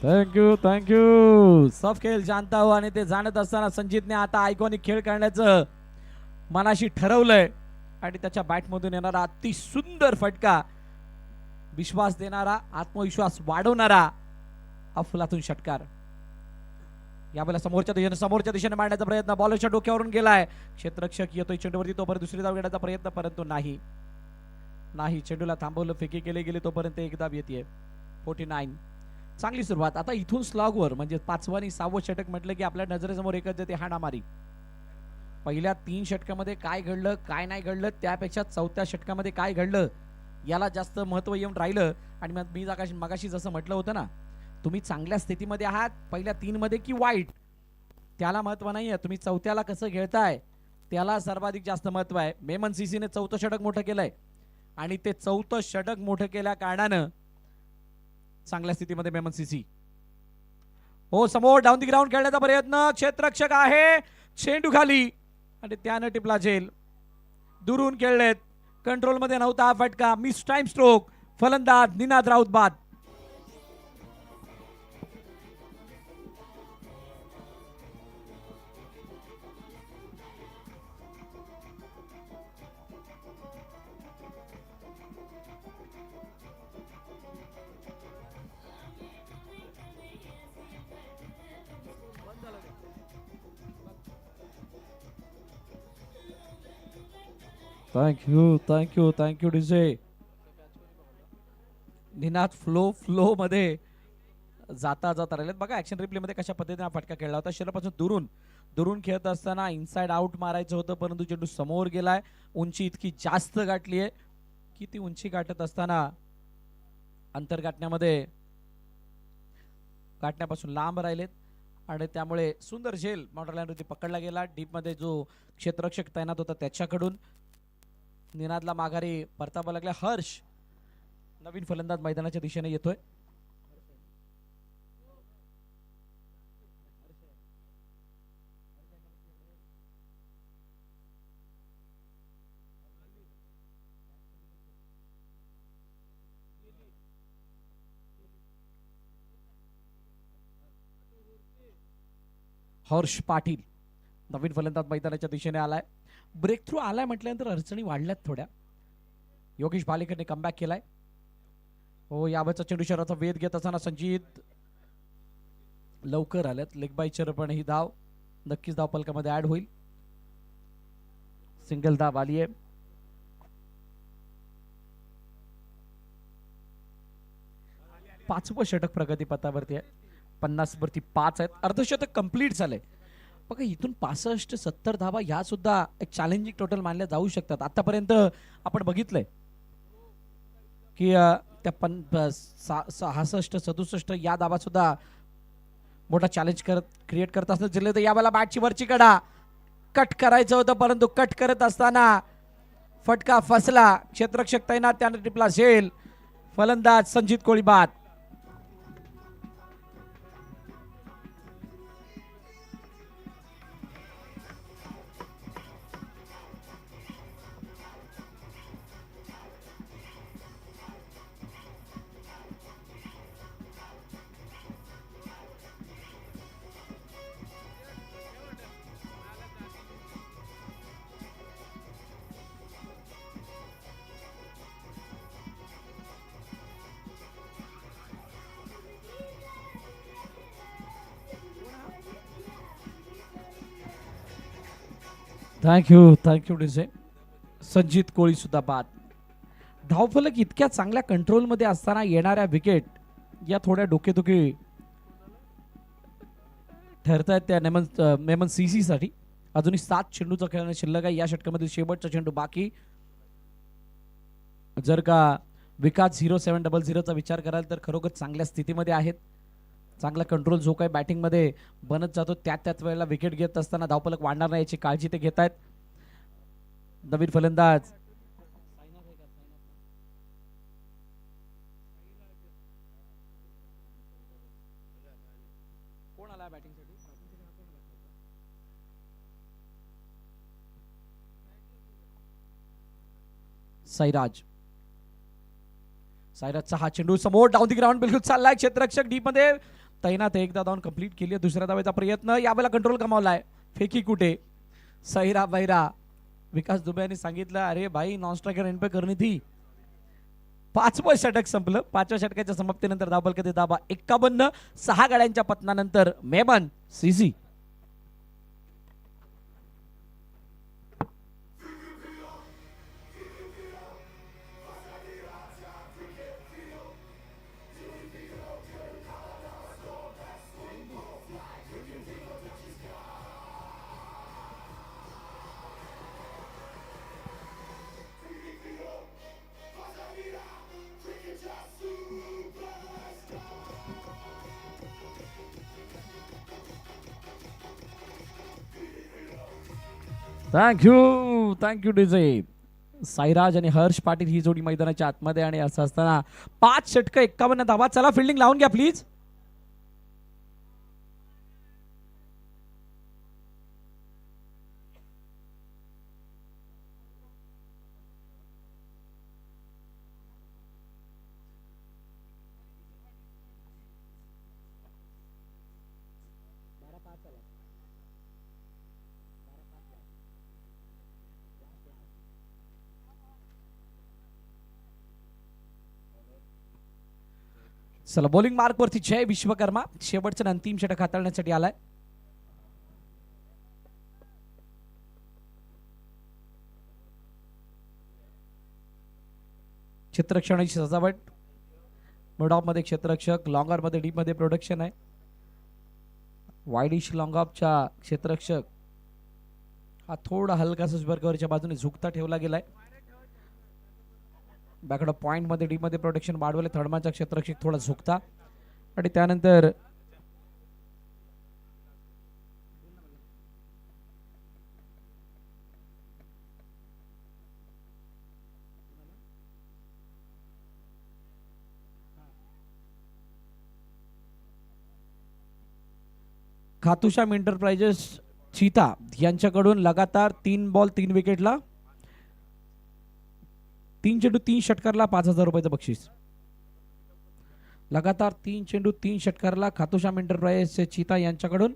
थँक्यू. सब खेळ जानता हो. आणि ते जाणत असताना संजितने आता आयकॉनिक खेळ करण्याचं मनाशी ठरवलंय आणि त्याच्या बॅटमधून येणारा अति सुंदर फटका, विश्वास देणारा, आत्मविश्वास वाढवणारा अफलातून षटकार. यावेळेला समोरच्या दिशेने मारण्याचा प्रयत्न, बॉलरच्या डोक्यावरून गेलाय. क्षेत्ररक्षक येतोय चेंडूवरती, तोपर्यंत दुसरी धाव घेण्याचा प्रयत्न, परंतु नाही चेंडूला थांबवलं. फेकी केले गेले तोपर्यंत एक धाव येते. 49. चांगली सुरुवात. आता इथून स्लॉगवर म्हणजे 5वं आणि 6वं षटक म्हटलं की आपल्या नजरेसमोर एकच येते, हाणामारी. पहिल्या 3 षटकामध्ये काय घडलं काय नाही घडलं त्यापेक्षा 4थ्या षटकामध्ये काय घडलं याला जास्त महत्व येऊन राहिलं आणि मग मी मगाशी जसं म्हटलं होतं ना, तुम्ही चांगल्या स्थितीमध्ये आहात पहिल्या 3 मध्ये की वाईट, त्याला महत्व नाहीये. तुम्ही चौथ्याला कसं खेळताय त्याला सर्वाधिक जास्त महत्व आहे. मेमन सीसीने 4थं षटक मोठं केलंय आणि ते 4थं षटक मोठं केल्या कारणानं चांगल्या स्थितीमध्ये मेमन सीसी. हो, समोर डाऊन दी ग्राउंड खेळण्याचा प्रयत्न, क्षेत्ररक्षक आहे, चेंडू खाली आणि त्यानं टिपला झेल. दुरून खेळलेत, कंट्रोल मध्ये नव्हता हा फटका. मिस टाइम स्ट्रोक, फलंदाज निनाद राऊत बाद. Thank you DJ. निनाद फ्लो मध्ये जाता राहिलेत. बघा ऍक्शन रिप्ले मध्ये कशा पद्धतीने हा फटका खेळला होता. शरीरापासून दुरून खेळत असताना इनसाइड आउट मारायचं होतं, परंतु चेंडू समोर गेलाय. उंची इतकी जास्त गाठली आहे की ती उंची गाठत असताना अंतर गाठण्यापासून लांब राहिलेत आणि त्यामुळे सुंदर झेल बाउंड्री लाईनवरती पकडला गेला. डीप मध्ये जो क्षेत्ररक्षक तैनात होता त्याच्याकडून निनादला माघारी परतावा लागला. हर्ष नवीन फलंदाज मैदानाच्या दिशेने येतोय. हर्ष पाटील नवीन फलंदाज मैदानाच्या दिशेने आलाय. ब्रेक थ्रू आलाय म्हटल्यानंतर अडचणी वाढल्यात थोड्या. योगेश भालेकरने कमबॅक केलाय. हो, यावेळेचा चेंडू शहराचा वेध घेत असताना संजीत लवकर आल्यात. लेग बायचर पण ही धाव नक्कीच धाव फलकामध्ये ऍड होईल. सिंगल धाव आली आहे. पाचवं षटक प्रगतीपथावरती आहे. 50 वरती 5 आहेत. अर्धशतक कंप्लीट झालंय. बघा इथून 65-70 धावा या सुद्धा एक चॅलेंजिंग टोटल मानल्या जाऊ शकतात. आतापर्यंत आपण बघितलंय की त्या 66-67 या धावा सुद्धा मोठा चॅलेंज क्रिएट करत असतात. जिल्हे तर यावेळेला बॅटची वरची कडा कट करायचं होतं, परंतु कट करत असताना फटका फसला. क्षेत्ररक्षक तैनात, त्याने टिपला झेल. फलंदाज संजित कोळी बाद. Thank you DJ. संजित कोळी सुद्धा बाद. धावफलक इतक्या चांगल्या कंट्रोलमध्ये असताना येणाऱ्या विकेट या थोड्या डोकेदुखी ठरतायत त्या मेमन सीसी साठी. अजूनही 7 चेंडूचा खेळणं शिल्लक आहे. या षटकामध्ये शेवटचा चेंडू बाकी. जर का विकास 0700 चा विचार कराल तर खरोखर चांगल्या स्थितीमध्ये आहेत. चांगला कंट्रोल जो काही बॅटिंग मध्ये बनत जातो त्याच वेळेला विकेट घेत असताना धावफलक वाढणार नाही याची काळजी ते घेत आहेत. नवीन फलंदाज कोण आला बॅटिंग साठी? साईराजचा हा चेंडू समोर डाऊन दी ग्राउंड बिलकुल चाललाय. क्षेत्ररक्षक डीप मध्ये तैनात. एकदा धावून कंप्लीट केली. दुसऱ्या धावेचा प्रयत्न, यावेळेला कंट्रोल कमावलाय. फेकी कुठे सैरा बैरा. विकास दुबे यांनी सांगितलं अरे भाई नॉन स्ट्रायकर एंड पे करणी थी. 5वं षटक संपलं. 5व्या षटकाच्या समाप्तीनंतर धावबल कधी धाबा 51. 6 गाड्यांच्या पतनानंतर Memon CC. Thank you DJ. Sairaj आणि हर्ष पाटील ही जोडी मैदानाच्या आतमध्ये आणि असं असताना 5 षटकं 51 धावा. चला फिल्डिंग लावून घ्या प्लीज. चला बॉलिंग मार्क वरती जय विश्वकर्मा शेवटचं आणि अंतिम षटक हाताळण्यासाठी आलाय. क्षेत्ररक्षणाची सजावट. मिड ऑफ मध्ये क्षेत्ररक्षक, लॉंगर मध्ये डीप मध्ये प्रोडक्शन आहे. वाईडिश लॉंग ऑफच्या क्षेत्ररक्षक हा थोडा हलकासा स्वर्गवरच्या बाजूने झुकता ठेवला गेलाय. बॅकडॉप पॉइंट मध्ये डी मध्ये प्रोटेक्शन वाढवले. थर्डमॅनचा क्षेत्ररक्षक थोडा झुकता आणि त्यानंतर खातुश्याम एंटरप्राइजेस चीता यांच्याकडून लगातार 3 बॉल 3 विकेटला 3 चेंडू 3 षटकारला 5,000 रुपयाचं बक्षीस. लगातार 3 चेंडू 3 षटकारला खातुश्याम एंटरप्राइजेसचे चीता यांच्याकडून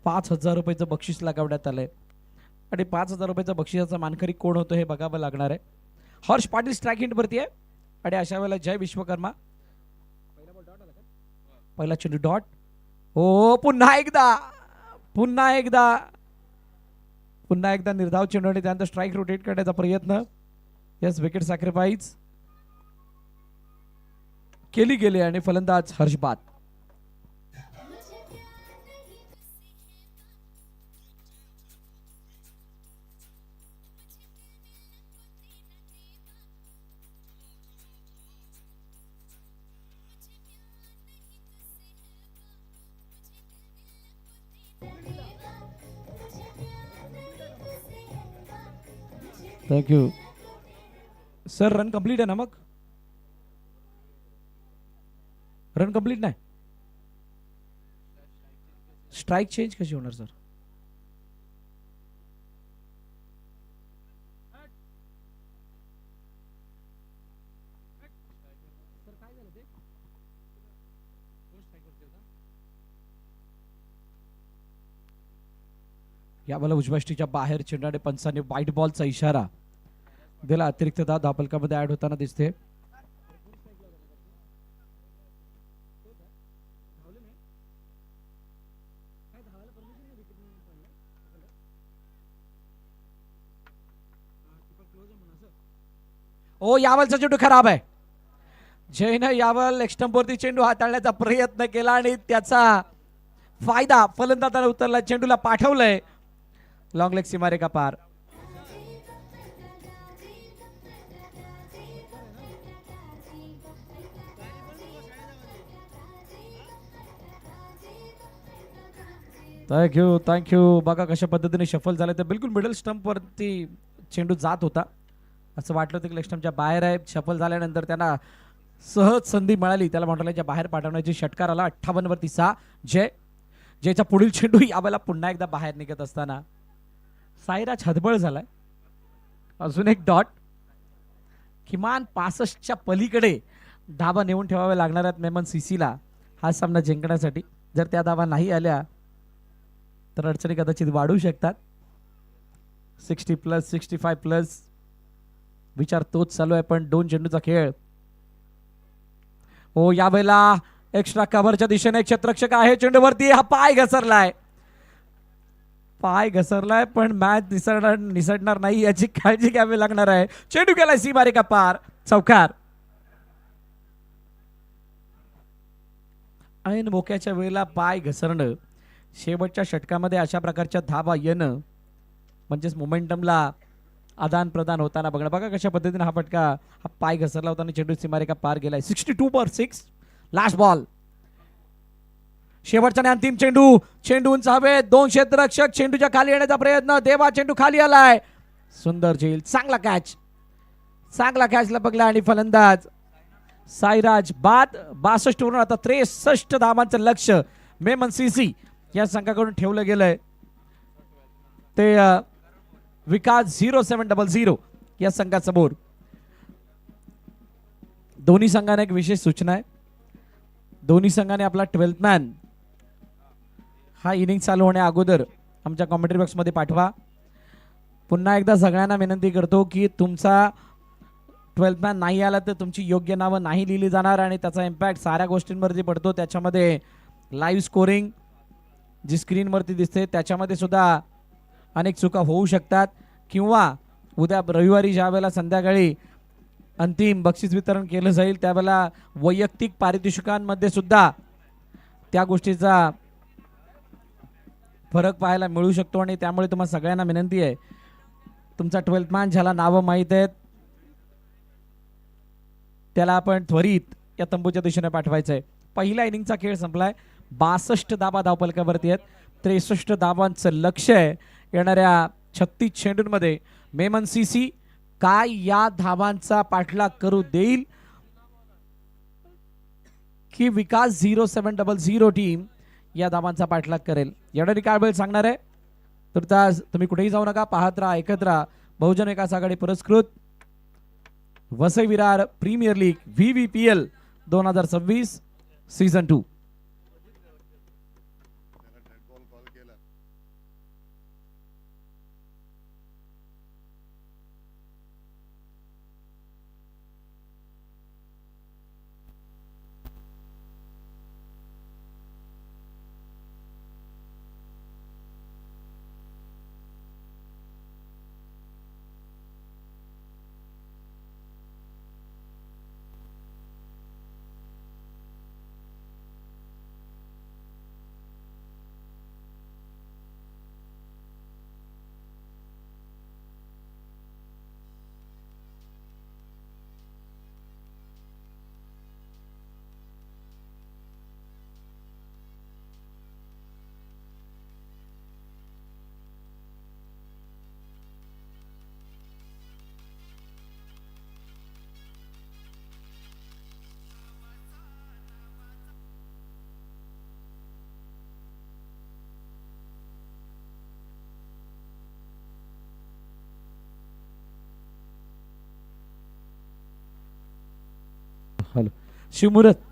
5,000 रुपयाचं बक्षीस लगावण्यात आलंय आणि 5,000 रुपयाचं बक्षिसाचा मानकरी कोण होतो हे बघावं लागणार आहे. हर्ष पाटील स्ट्राईक हिंट वरती आहे आणि अशा वेळेला जय विश्वकर्मा पहिला चेंडू डॉट. हो पुन्हा एकदा निर्धाव चेंडू आणि त्यानंतर स्ट्राईक रोटेट करण्याचा प्रयत्न. यस विकेट सॅक्रिफाईस केली गेली आणि फलंदाज हर्ष बाद. Thank you sir. रन कंप्लीट आहे ना? मग रन कंप्लीट नाही. स्ट्राईक चेंज कशी होणार सर? यावेळेला उजव्याष्टीच्या बाहेर चेंडाने पंचाने व्हाईट बॉलचा इशारा दिला. अतिरिक्त धापलकामध्ये ऍड होताना दिसते. ओ यावलचा चेंडू खराब आहे. जयनं यावल एक्स्टंपवरती चेंडू हाताळण्याचा प्रयत्न केला आणि त्याचा फायदा फलंदाजाला उतरला. चेंडूला पाठवलंय लॉंग लेग सीमारेखा पार. थँक्यू. बघा कशा पद्धतीने शफल झालं तर बिलकुल मिडल स्टंप वरती चेंडू जात होता. असं वाटलं होतं की लेग स्टंपच्या बाहेर आहे. शफल झाल्यानंतर त्यांना सहज संधी मिळाली त्याला मंडळाच्या बाहेर पाठवण्याची. षटकार आला 58 वरती 6. जयचा पुढील चेंडू यावेळेला पुन्हा एकदा बाहेर निघत असताना साईराज हतबल झालाय. अजून एक डॉट. किमान 65च्या पलीकडे धाबा नेऊन ठेवाव्या लागणार आहेत मेमन सीसीला हा सामना जिंकण्यासाठी. जर त्या धाबा नाही आल्या तर अडचणी कदाचित वाढू शकतात. 60+, 65+, विचार तोच चालू आहे. पण 2 चेंडूचा खेळ. हो यावेळेला एक्स्ट्रा कव्हरच्या दिशेने क्षेत्ररक्षक आहे. चेंडूवरती हा पाय घसरलाय पण मॅच निसरणार नाही याची काळजी घ्यावी लागणार आहे. चेंडू गेलाय सीमारेखा पार. चौकार. ऐन मोक्याच्या वेळेला पाय घसरणं, शेवटच्या षटकामध्ये अशा प्रकारच्या धावा येणं म्हणजेच मोमेंटमला आदान प्रदान होताना बघणं. बघा कशा पद्धतीने हा फटका हा पाय घसरला होता आणि चेंडू सीमारेखा पार गेलाय. 62/6 लास्ट बॉल. शेवटचा आणि अंतिम चेंडू, चेंडू उंच हवेत, 2 क्षेत्ररक्षक चेंडूच्या खाली येण्याचा प्रयत्न, देवा चेंडू खाली आलाय, सुंदर झेल, चांगला कॅच लपकला आणि फलंदाज साईराज बाद. 62 वरून आता 63 धावांचं लक्ष मेमन सीसी या संघाकडून ठेवलं गेलंय. ते विकास 0700 या संघासमोर. दोन्ही संघांना एक विशेष सूचना आहे. दोन्ही संघाने आपला 12th मॅन हा इनिंग चालू होण्या अगोदर आमच्या कॉमेंट्री बॉक्समध्ये पाठवा. पुन्हा एकदा सगळ्यांना विनंती करतो की तुमचा 12th मॅन नाही आला तर तुमची योग्य नावं नाही लिहिली जाणार आणि त्याचा इम्पॅक्ट साऱ्या गोष्टींवरती पडतो. त्याच्यामध्ये लाईव्ह स्कोरिंग जी स्क्रीनवरती दिसते त्याच्यामध्ये सुद्धा अनेक चुका होऊ शकतात किंवा उद्या रविवारी ज्या वेळेला संध्याकाळी अंतिम बक्षीस वितरण केलं जाईल त्यावेळेला वैयक्तिक पारितोषिकांमध्ये सुद्धा त्या गोष्टीचा फरक पाहायला मिळू शकतो आणि त्यामुळे तुम्हाला सगळ्यांना विनंती आहे तुमचा 12th मॅन ज्याला नावं माहीत आहेत त्याला आपण त्वरित या तंबूच्या दिशेने पाठवायचं आहे. पहिल्या इनिंगचा खेळ संपलाय. 62 धाबा धावफलकावरती आहेत. 63 धाबांचं लक्ष आहे. येणाऱ्या 36 चेंडूंमध्ये मेमन सीसी काय या धाबांचा पाठलाग करू देईल की विकास 0700 टीम या धाबांचा पाठलाग करेल. येणारी काय वेळ सांगणार आहे. तर तुम्ही कुठेही जाऊ नका, पाहत राहा, ऐकत राहा. बहुजन विकास आघाडी पुरस्कृत Vasai Virar premier league VVPL 2026 season 2. Hello Shivmurat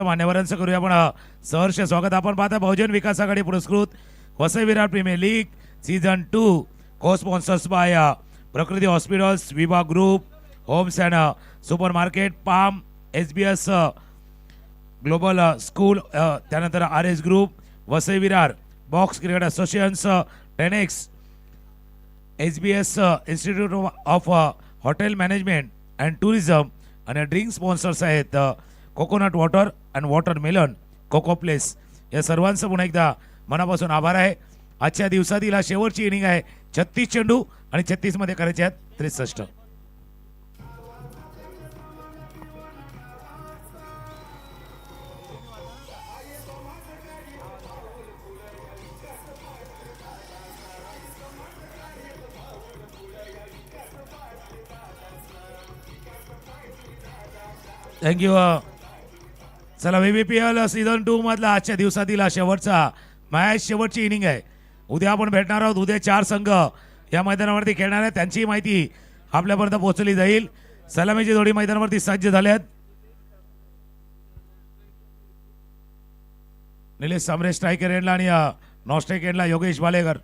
मान्यवरांचं करूया आपण सहर्ष स्वागत. आपण पाहता बहुजन विकास आघाडी पुरस्कृत Vasai Virar premier league season 2 को sponsors by Prakriti hospitals, Vibha group, homes and supermarket, palm, SBS global school, त्यानंतर RS group, Vasai Virar box cricket associations, 10X, SBS institute of hotel management and tourism आणि ड्रिंक स्पॉन्सर्स आहेत coconut water and watermelon, coco place. या सर्वांचं पुन्हा एकदा मनापासून आभार आहे. आजच्या दिवसातील हा शेवटची इनिंग आहे. 36 चेंडू आणि 36 मध्ये करायचे आहेत 63. थँक्यू. चला VBPL सीझन 2 मधला आजच्या दिवसातील हा शेवटचा मॅच, शेवटची इनिंग आहे. उद्या आपण भेटणार आहोत. उद्या 4 संघ या मैदानावरती खेळणार आहेत. त्यांची माहिती आपल्यापर्यंत पोहोचली जाईल. सलामीची जोडी मैदानावरती सज्ज झाल्यात. निलेश सांबरे स्ट्रायकर एंडला आणि नॉस्ट्राईक एंडला योगेश बालेकर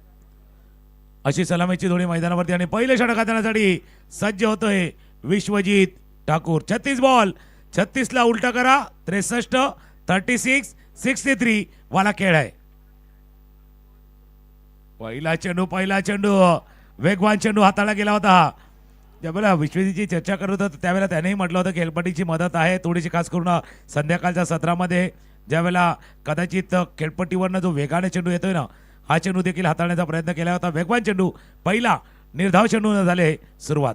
अशी सलामीची जोडी मैदानावरती. आणि पहिले षटक हाताळण्यासाठी सज्ज होतोय विश्वजित ठाकूर. 36 बॉल 36 ला उलटा करा. 63 36 63 वाला खेळ आहे. पहिला चेंडू वेगवान चेंडू हाताळला गेला होता. ज्यावेळेला विश्वजीतची चर्चा करत होतो त्यावेळेला त्यानेही म्हटलं होतं खेळपट्टीची मदत आहे थोडीशी, खास करून संध्याकाळच्या सत्रामध्ये ज्यावेळेला कदाचित खेळपट्टीवरनं जो वेगाने चेंडू येतोय ना, हा चेंडू देखील हाताळण्याचा प्रयत्न केला होता. वेगवान चेंडू, पहिला निर्धाव चेंडू न झाले सुरुवात.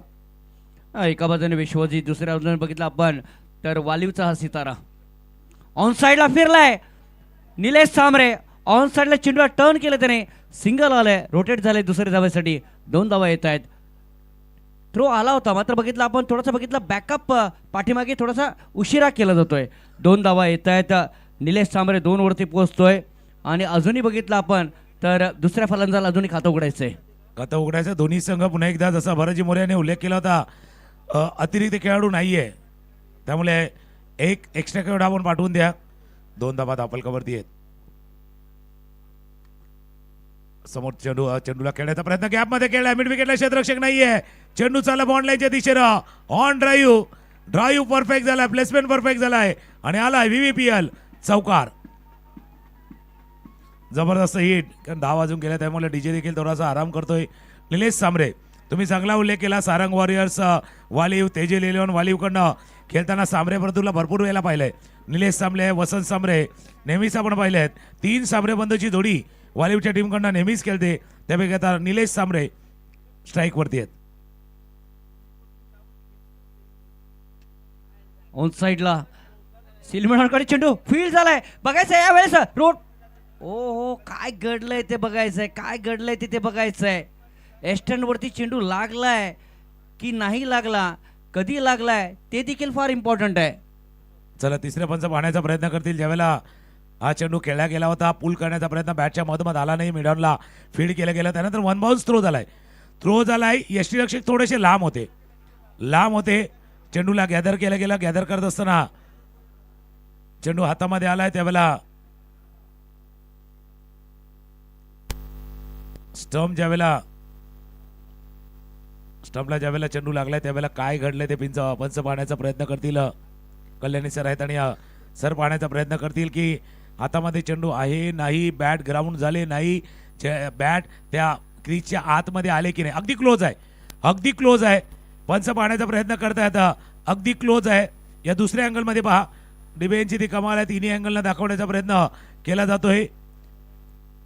एका बाजूने विश्वजित, दुसऱ्या बाजूने बघितलं आपण तर वालीवचा हा सितारा ऑन साईडला फिरलाय. निलेश सांबरे ऑन साईडला चेंडूला टर्न केलं त्याने, सिंगल आलंय, रोटेट झाले दुसऱ्या धावेसाठी. 2 धावा येत आहेत. थ्रो आला होता मात्र बघितलं आपण थोडासा बघितलं बॅकअप पाठीमागे थोडासा उशिरा केला जातोय. 2 धावा येत आहेत. निलेश सांबरे 2 वरती पोहोचतोय आणि अजूनही बघितलं आपण तर दुसऱ्या फलंदाजाला अजूनही खातं उघडायचंय. खातं उघडायचं. दोन्ही संघ पुन्हा एकदा जसा भरतजी मोरे यांनी उल्लेख केला होता अतिरिक्त खेळाडू नाहीये, त्यामुळे एक एक्स्ट्रा खेळाडू आपण पाठवून द्या. 2 धावा धापलकावरती आहेत. समोर चेंडूला खेळण्याचा प्रयत्न गॅपमध्ये केलाय. मिड विकेटला क्षेत्ररक्षक नाहीये. चेंडू चालला बॉन्ड लाईनच्या दिशेनं. ऑन ड्राईव्ह परफेक्ट झालाय, प्लेसमेंट परफेक्ट झालाय आणि आलाय VBPL चौकार. जबरदस्त हिट. कारण 10 वाजून गेल्या त्यामुळे डीजे देखील थोडासा आराम करतोय. निलेश सांबरे, तुम्ही चांगला उल्लेख केला. सारंग वॉरियर्स वालीव, तेजेल इलेव्हन वालीवकडनं खेळताना सांबरे तुला भरपूर वेळेला पाहिलंय. निलेश सांबरे, वसंत सांबरे नेहमीच आपण पाहिले आहेत. 3 सांबरे बंधूची जोडी वालीवच्या टीमकडनं नेहमीच खेळते. त्यापैकी आता निलेश सांबरे स्ट्राईक वरती आहेत. ऑन साईडला सिलमेणाकडे चेंडू फील्ड झालाय. बघायचंय यावेळेस रोड. ओ काय घडलंय ते बघायचंय, काय घडलंय ते बघायचंय. एस्टंड वरती चेंडू लागलाय की नाही लागला, कधी लागलाय ते देखील फार इम्पॉर्टंट आहे. चला तिसरे पंच पाहण्याचा प्रयत्न करतील. ज्यावेळेला हा चेंडू खेळला गेला होता, पुल करण्याचा प्रयत्न बॅटच्या मधोमध आला नाही, मिडॉनला फीड केलं गेलं. त्यानंतर 1 बाउन्स थ्रो झालाय. यष्टीरक्षक थोडेसे लांब होते. चेंडूला गॅदर केलं गेलं. गॅदर करत असताना चेंडू हातामध्ये आलाय. त्यावेळेला स्टंपला ज्यावेळेला चेंडू लागलाय त्यावेळेला काय घडलंय ते पंच पाहण्याचा प्रयत्न करतील. कल्याणी सर आहेत आणि सर पाहण्याचा प्रयत्न करतील की हातामध्ये चेंडू आहे नाही, बॅट ग्राउंड झाले नाही, बॅट त्या क्रीजच्या आतमध्ये आले की नाही. अगदी क्लोज आहे. पंच पाहण्याचा प्रयत्न करतायत. अगदी क्लोज आहे. या दुसऱ्या अँगलमध्ये पहा, डिबेंची ती कमाल आहे. तिन्ही अँगलला दाखवण्याचा प्रयत्न केला जातोय.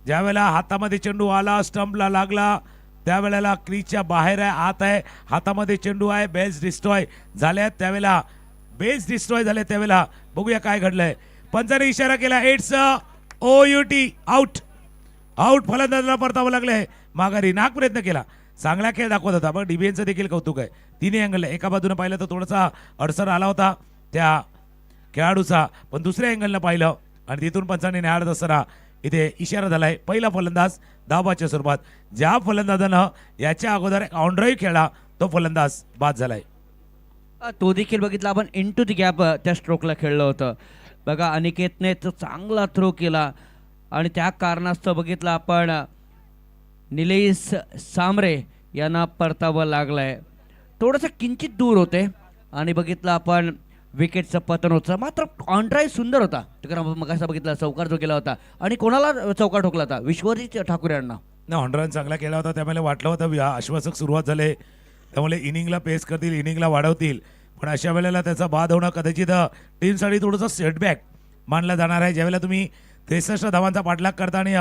ज्यावेळेला हातामध्ये चेंडू आला, स्टंपला लागला, त्यावेळेला क्रीजच्या बाहेर आहे, आत आहे, हातामध्ये चेंडू आहे, बेल्स डिस्ट्रॉय झाल्यात. त्यावेळेला बघूया काय घडलंय. पंचाने इशारा केला. It's OUT, out. फलंदाजाला परतावं लागलंय माघारी. नाक प्रयत्न केला, चांगला खेळ दाखवत होता. पण डीबीएनचं देखील कौतुक आहे. तिन्ही अँगल एका बाजूने पाहिलं तर थोडासा अडसर आला होता त्या खेळाडूचा, पण दुसऱ्या अँगलनं पाहिलं आणि तिथून पंचाने न्याहाळत असताना इथे इशारा झालाय. पहिला फलंदाज धावाच्या स्वरूपात. ज्या फलंदाजानं याच्या अगोदर ऑन ड्राईव्ह खेळला तो फलंदाज बाद झालाय. तो देखील बघितला आपण इनटू द गॅप त्या स्ट्रोकला खेळलं होतं. बघा अनिकेतने तो चांगला थ्रो केला आणि त्या कारणास्तव बघितलं आपण निलेश सांबरे यांना परतावं लागलंय. थोडंसं किंचित दूर होते आणि बघितलं आपण विकेटचं पतन होतं. मात्र ऑन ड्राईव्ह सुंदर होता. मग असं बघितलं चौकार जो केला होता आणि कोणाला चौकार ठोकला होता, विश्वजित ठाकूर यांना. ऑन रन चांगला केला होता. त्यामुळे वाटलं होतं आश्वासक सुरुवात झाले, त्यामुळे इनिंगला पेस करतील, इनिंगला वाढवतील. पण अशा वेळेला त्याचा बाद होणं कदाचित टीमसाठी थोडंसं सेटबॅक मानला जाणार आहे. ज्यावेळेला तुम्ही 63 धावांचा पाठलाग करता आणि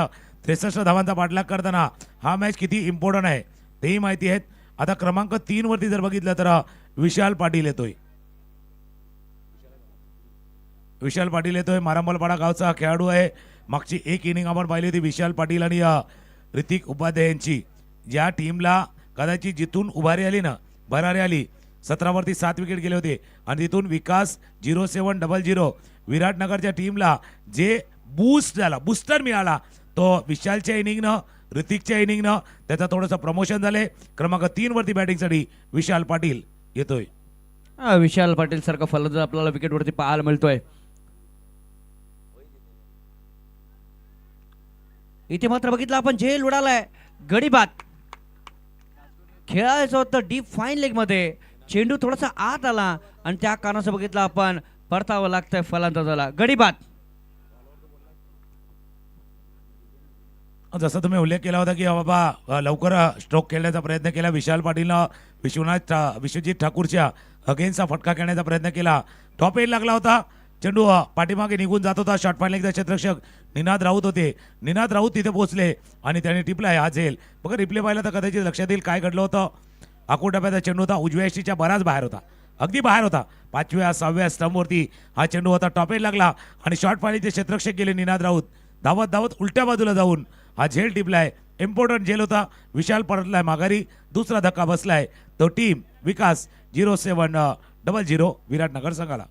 63 धावांचा पाठलाग करताना हा मॅच किती इम्पॉर्टंट आहे तेही माहिती आहेत. आता क्रमांक 3 वरती जर बघितलं तर विशाल पाटील येतोय. मारांबलपाडा गावचा खेळाडू आहे. मागची एक इनिंग आपण पाहिली होती विशाल पाटील आणि ऋतिक उपाध्याय यांची. ज्या टीमला कदाचित जिथून उभारी आली ना, भरारी आली, 17वरती 7 विकेट गेले होते आणि तिथून विकास 0700 विराटनगरच्या टीमला जे बूस्टर मिळाला तो विशालच्या इनिंगनं, ऋतिकच्या इनिंगनं त्याचं थोडंसं प्रमोशन झाले. क्रमांक 3 वरती बॅटिंगसाठी विशाल पाटील येतोय. विशाल पाटील सारखा फलंदाज आपल्याला विकेटवरती पाहायला मिळतोय. इथे मात्र बघितलं आपण झेल उडालाय, गडी बाद. खेळायचं होतं डीप फाईन लेग मध्ये, चेंडू थोडासा आत आला आणि त्या कारणाचं बघितलं आपण परतावं लागतंय फलंदाजाला. गडी बाद. जसं तुम्ही उल्लेख केला होता की बाबा लवकर स्ट्रोक खेळण्याचा प्रयत्न केला विशाल पाटीलनं. विश्वजित ठाकूरच्या अगेन्स्टचा फटका खेळण्याचा प्रयत्न केला. टॉप एज लागला होता, चेंडू पाठीमागे निघून जात होता. शॉर्ट फाईन लेगचा क्षेत्ररक्षक निनाद राऊत होते. निनाद राऊत तिथे पोहोचले आणि त्यांनी टिपलाय हा झेल. बघा रिप्ले पाहिला तर कदाचित लक्षात येईल काय घडलं होतं. आकुटप्याचा चेंडू होता, उजव्या यष्टीच्या बराच बाहेर होता, अगदी बाहेर होता. 5व्या 6व्या स्टंपवरती हा चेंडू होता. टॉप एज लागला आणि शॉर्ट फाईनचे क्षेत्ररक्षक गेले निनाद राऊत. धावत उलट्या बाजूला जाऊन हा झेल टिपलाय. इम्पॉर्टंट झेल होता. विशाल परतलाय माघारी. दुसरा धक्का बसलाय तो टीम विकास 0700 विराटनगर संघाला.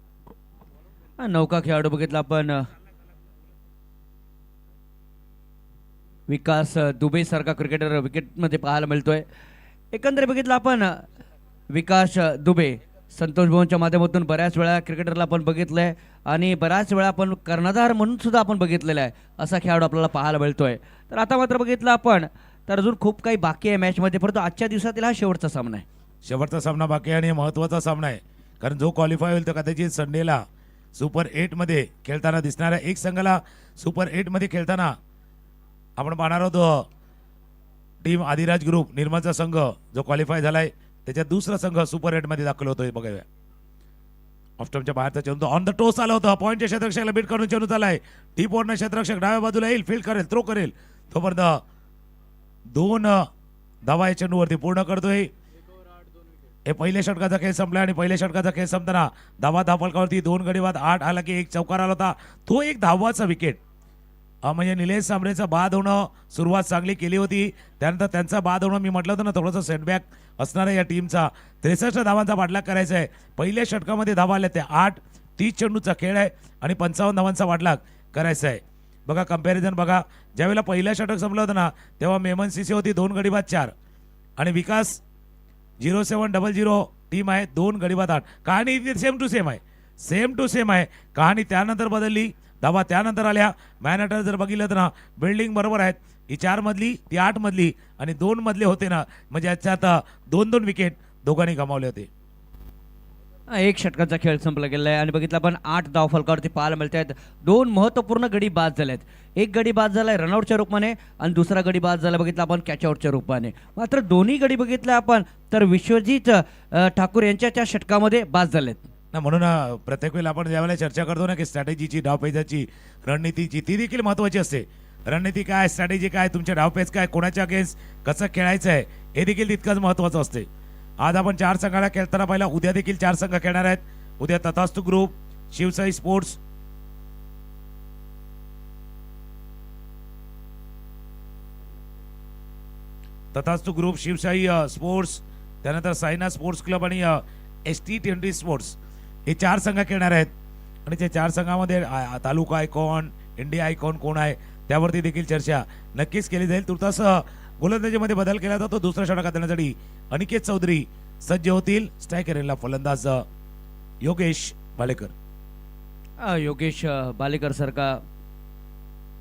नौका खेळाडू बघितला आपण विकास दुबे सारखा क्रिकेटर विकेटमध्ये पाहायला मिळतोय. एकंदरीत बघितलं आपण विकास दुबे संतोष भवनच्या माध्यमातून बऱ्याच वेळा क्रिकेटरला आपण बघितलंय आणि बऱ्याच वेळा आपण कर्णधार म्हणून सुद्धा आपण बघितलेला आहे. असा खेळाडू आपल्याला पाहायला मिळतोय. तर आता मात्र बघितलं आपण तर अजून खूप काही बाकी आहे मॅचमध्ये, परंतु आजच्या दिवसातील हा शेवटचा सामना आहे. शेवटचा सामना बाकी आहे आणि महत्त्वाचा सामना आहे, कारण जो क्वालिफाय होईल तो कदाचित संडेला सुपर 8मध्ये खेळताना दिसणार आहे. एक संघाला सुपर 8मध्ये खेळताना आपण पाहणार आहोत टीम आदिराज ग्रुप निर्मलचा संघ जो क्वालिफाय झालाय त्याच्यात दुसरा संघ सुपर 8मध्ये दाखल होतोय. बघूया ऑफस्टमच्या बाहेरचा चेंडू ऑन द टोस आला होता. पॉईंटच्या क्षेत्ररक्षकाला बीट करून चेंडू चालाय. डीप ओव्हरनं क्षेत्ररक्षक डाव्या बाजूला येईल, फील्ड करेल, थ्रो करेल. तोपर्यंत 2 धावा या चेंडूवरती पूर्ण करतोय. हे पहिल्या षटकाचा खेळ संपला आणि पहिल्या षटकाचा खेळ संपताना धाव फलकावरती 2 गडी बाद 8 आला की एक चौकार आला होता. तो एक धावाचा विकेट म्हणजे निलेश सांबरेचा बाद होणं सुरुवात चांगली केली होती. त्यानंतर त्यांचा बाद होणं मी म्हटलं होतं ना थोडंसं सेटबॅक असणार आहे या टीमचा. 63 धावांचा पाठलाग करायचा आहे. पहिल्या षटकामध्ये धावा आल्या त्या 8. 30 चेंडूचा खेळ आहे आणि 55 धावांचा पाठलाग करायचा आहे. बघा कंपॅरिझन बघा, ज्यावेळेला पहिल्या षटक संपलं होतं ना तेव्हा मेमन सीसी होती 2 गडी बाद 4 आणि विकास 0700 टीम आहे 2 गडी बाद 8. कहाणी इथे सेम टू सेम आहे. कहाणी त्यानंतर बदलली, धावा त्यानंतर आल्या. मॅनहॅटन जर बघितलं तर ना बिल्डिंग बरोबर आहेत. ही 4 मधली ती 8 मधली आणि 2 मधले होते ना, म्हणजे याच्यात 2 विकेट दोघांनी गमावले होते. एक षटकाचा खेळ संपला गेला आहे आणि बघितलं आपण 8 धाव फलकावरती पाहायला मिळत आहेत. 2 महत्त्वपूर्ण गडी बाद झाले आहेत. एक गडी बाद झालाय रनआउटच्या रूपाने आणि दुसरा गडी बाद झाला बघितला आपण कॅचआउटच्या रूपाने. मात्र दोन्ही गडी बघितले आपण तर विश्वजित ठाकूर यांच्या त्या षटकामध्ये बाद झालेत ना. म्हणून प्रत्येक वेळेला आपण ज्यावेळेला चर्चा करतो ना की स्ट्रॅटेजीची डावपेचाची रणनीतीची ती देखील महत्त्वाची असते. रणनीती काय, स्ट्रॅटेजी काय, तुमच्या डावपेच काय, कोणाच्या अगेन्स्ट कसं खेळायचं आहे हे देखील तितकंच महत्त्वाचं असते. आज आपण 4 संघाला खेळताना पाहिला, उद्या देखील 4 संघ खेळणार आहेत. उद्या तथास्तु group, Shivsai sports, Shivsai sports, त्यानंतर साईना स्पोर्ट्स क्लब आणि ST20 स्पोर्ट्स हे 4 संघ खेळणार आहेत. आणि त्या 4 संघामध्ये तालुका आयकॉन, इंडिया आयकॉन कोण आहे त्यावरती देखील चर्चा नक्कीच केली जाईल. तुर्तास गोलंदाजीमध्ये बदल केला जातो. दुसऱ्या षटकात देण्यासाठी अनिकेत चौधरी सज्ज होतील. स्ट्रायकरला फलंदाज योगेश बालेकर. योगेश बालेकर सारखा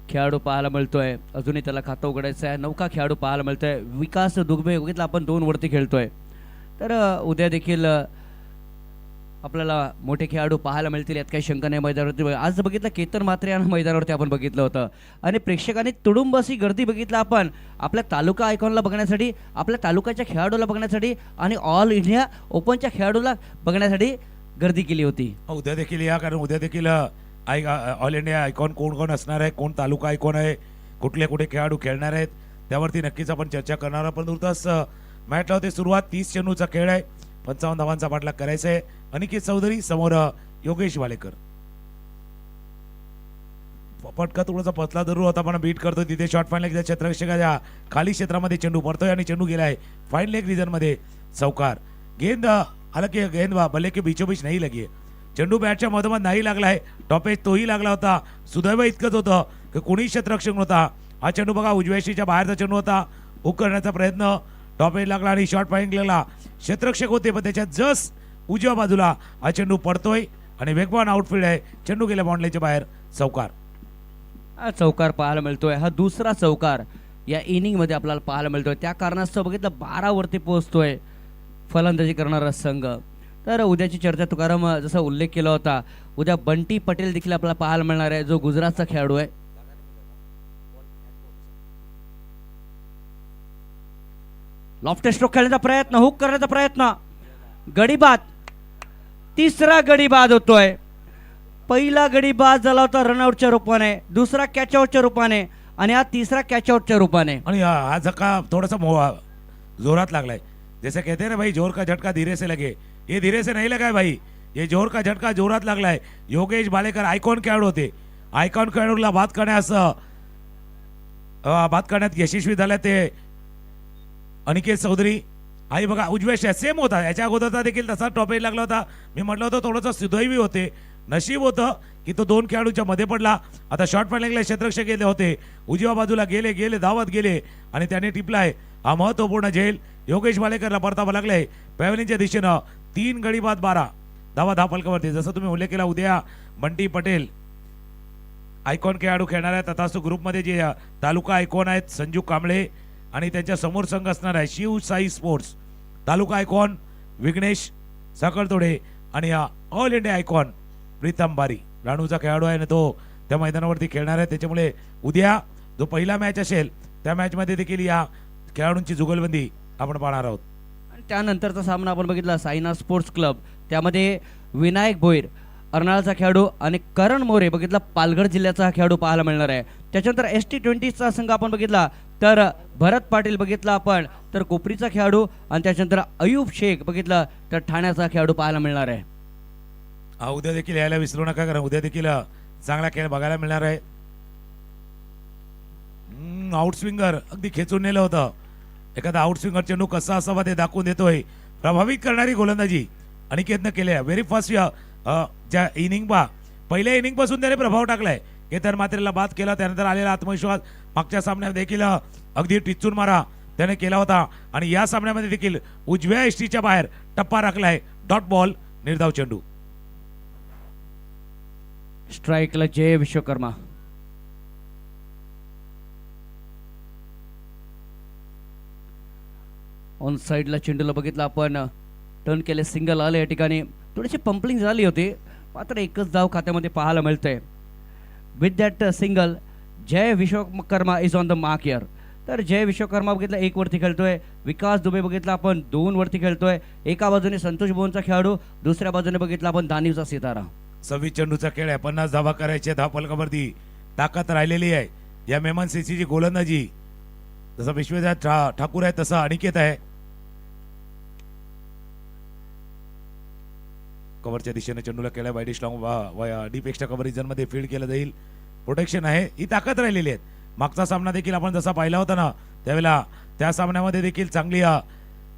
खेळाडू पाहायला मिळतोय. अजूनही त्याला खातं उघडायचं आहे. नौका खेळाडू पाहायला मिळतोय. विकास दुबे बघितलं आपण 2 वरती खेळतोय. तर उद्या देखील आपल्याला मोठे खेळाडू पाहायला मिळतील, यात काही शंका नाही. मैदानावरती आज बघितलं केतन मात्रे यांना मैदानावरती आपण बघितलं होतं आणि प्रेक्षकांनी तुडुंब अशी गर्दी बघितलं आपण आपल्या तालुका आयकॉनला बघण्यासाठी, आपल्या तालुक्याच्या खेळाडूला बघण्यासाठी आणि ऑल इंडिया ओपनच्या खेळाडूला बघण्यासाठी गर्दी केली होती. उद्या देखील या, कारण उद्या देखील ऑल इंडिया आयकॉन कोण असणार आहे, कोण तालुका आयकॉन आहे, कुठले खेळाडू खेळणार आहेत त्यावरती नक्कीच आपण चर्चा करणार आहोत. पण तुर्तास मॅचला होते सुरुवात. 30 चेंडूचा खेळ आहे. 55 धावांचा पाठलाग करायचा आहे. अनिकेत चौधरी समोर योगेश बालेकर. पटका थोडासा पतला जरूर होता पण बीट करतो तिथे. शॉर्ट फाईन लेग क्षेत्ररक्षकाच्या खाली क्षेत्रामध्ये चेंडू पडतोय आणि चेंडू गेलाय फाईन लेग रिजन मध्ये चौकार. गेंद हालांकि गेंद बल्ले के बीचों बीच नहीं लगी है. चेंडू बॅटच्या मधोमध नाही लागलाय. टॉपेज तोही लागला होता. सुदैव इतकंच होतं की कोणी क्षेत्ररक्षक नव्हता. हा चेंडू बघा उजव्या शीच्या बाहेरचा चेंडू होता. हुक करण्याचा प्रयत्न टॉपेज लागला आणि शॉट फाईंग लागला. क्षेत्ररक्षक होते पण त्याच्या जस्ट उजव्या बाजूला हा चेंडू पडतोय आणि वेगवान आउटफील्ड आहे. चेंडू गेला बाउंड्रीच्या बाहेर. चौकार. हा चौकार पाहायला मिळतोय. हा दुसरा चौकार या इनिंग मध्ये आपल्याला पाहायला मिळतोय. त्या कारणास्तव बघितलं 12 वरती पोहोचतोय फलंदाजी करणारा संघ. तर उद्याची चर्चा तुकाराम जसा उल्लेख केला होता, उद्या बंटी पटेल देखील आपल्याला पाहायला मिळणार आहे जो गुजरातचा खेळाडू आहे. लॉफ्ट स्ट्रोक खेळण्याचा प्रयत्न, हुक करण्याचा प्रयत्न, गडी बाद. तिसरा गडी बाद होतोय. पहिला गडी बाद झाला होता रनआउटच्या रूपाने, दुसरा कॅचआउटच्या रूपाने आणि हा तिसरा कॅचआउटच्या रूपाने. आणि हा झटका थोडासा जोरात लागलाय. जैसे कहते हैं ना भाई, जोर का झटका धीरे से लगे. ये धीरे से नहीं लगा है भाई, ये जोर का झटका जोरात लागलाय. योगेश बालेकर आयकॉन खेळाडू होते. आयकॉन खेळाडूला बाद करण्यात यशस्वी झाले ते अनिकेत चौधरी. आई बघा उजव्या सेम होता, याच्या अगोदरचा देखील तसा टॉपेज लागला होता. मी म्हटलं होतं थोडंसं सुदैवी होते. नशीब होतं की तो 2 खेळाडूच्या मध्ये पडला. आता शॉट फायनलला क्षेत्ररक्षक गेले होते. उजव्या बाजूला गेले धावत गेले आणि त्याने टिपलाय. हा महत्वपूर्ण झेल योगेश बालेकरला परतावा लागलाय. पॅव्हलिनच्या दिशेनं 3 गडी बाद 12 धावा धापलकावरती. जसं तुम्ही उल्लेख केला, उद्या बंटी पटेल आयकॉन खेळाडू खेळणार आहेत. तथास्तु ग्रुपमध्ये जे तालुका आयकॉन आहेत संजू कांबळे आणि त्यांच्या समोर संघ असणार आहे शिवसाई स्पोर्ट्स. तालुका आयकॉन विघ्नेश साखळतोडे आणि ऑल इंडिया आयकॉन प्रीतम बारी. राणूचा खेळाडू आहे ना, तो त्या मैदानावरती खेळणार आहे. त्याच्यामुळे उद्या जो पहिला मॅच असेल त्या मॅचमध्ये देखील या खेळाडूंची जुगलबंदी आपण पाहणार आहोत. आणि त्यानंतरचा सामना आपण बघितला साईनाथ स्पोर्ट्स क्लब, त्यामध्ये विनायक भोईर अर्नाळचा खेळाडू आणि करण मोरे बघितला पालघर जिल्ह्याचा हा खेळाडू पाहायला मिळणार आहे. त्याच्यानंतर ST20चा संघ आपण बघितला तर भरत पाटील बघितला आपण, तर कोपरीचा खेळाडू आणि त्याच्यानंतर अयूब शेख बघितला तर ठाण्याचा खेळाडू पाहायला मिळणार आहे. उद्या देखील यायला विसरू नका, कारण उद्या देखील चांगला खेळ बघायला मिळणार आहे. आउटस्विंगर अगदी खेचून नेलं होतं. एखादा आउटस्विंगर चेंडू कसा असावा ते दाखवून देतोय. प्रभावित करणारी गोलंदाजी अनिकेतनं केली आहे. व्हेरी फर्स्ट ज्या इनिंग पहिल्या इनिंग पासून त्याने प्रभाव टाकलाय. केतन मात्रेला बाद केला, त्यानंतर आलेला आत्मविश्वास मागच्या सामन्यात देखील अगदी टिचून मारा त्याने केला होता आणि या सामन्यामध्ये देखील उजव्या एसटीच्या बाहेर टप्पा राखलाय. डॉट बॉल निर्धाव चेंडू. स्ट्राईकला जय विश्वकर्मा. ऑन साईडला चेंडूला बघितला आपण, टर्न केले, सिंगल आले. या ठिकाणी थोडीशी पंपलिंग झाली होती, मात्र एकच धाव खात्यामध्ये पाहायला मिळतंय. With that single Jay Vishwakarma is on the mark here. तर जय विश्वकर्मा बघितला 1 वरती खेळतोय. विकास दुबे बघितला आपण 2 वरती खेळतोय. एका बाजूने संतोष भुवनचा खेळाडू, दुसऱ्या बाजूने बघितला आपण दानिवचा सितारा. 26 चेंडूचा खेळ आहे. 50 धावा करायचे. धावफलकावरती ताकद राहिलेली आहे. या मेमन सीसीची गोलंदाजी जसं विश्वनाथ ठाकूर आहे तसा अनिकेत आहे. कव्हरच्या दिशेने चेंडूला केला. Wide strong deep extra cover region मध्ये फील्ड केलं जाईल. प्रोटेक्शन आहे. ही ताकद राहिलेली आहे. मागचा सामना देखील आपण जसा पाहिला होता ना, त्यावेळेला त्या सामन्यामध्ये देखील चांगली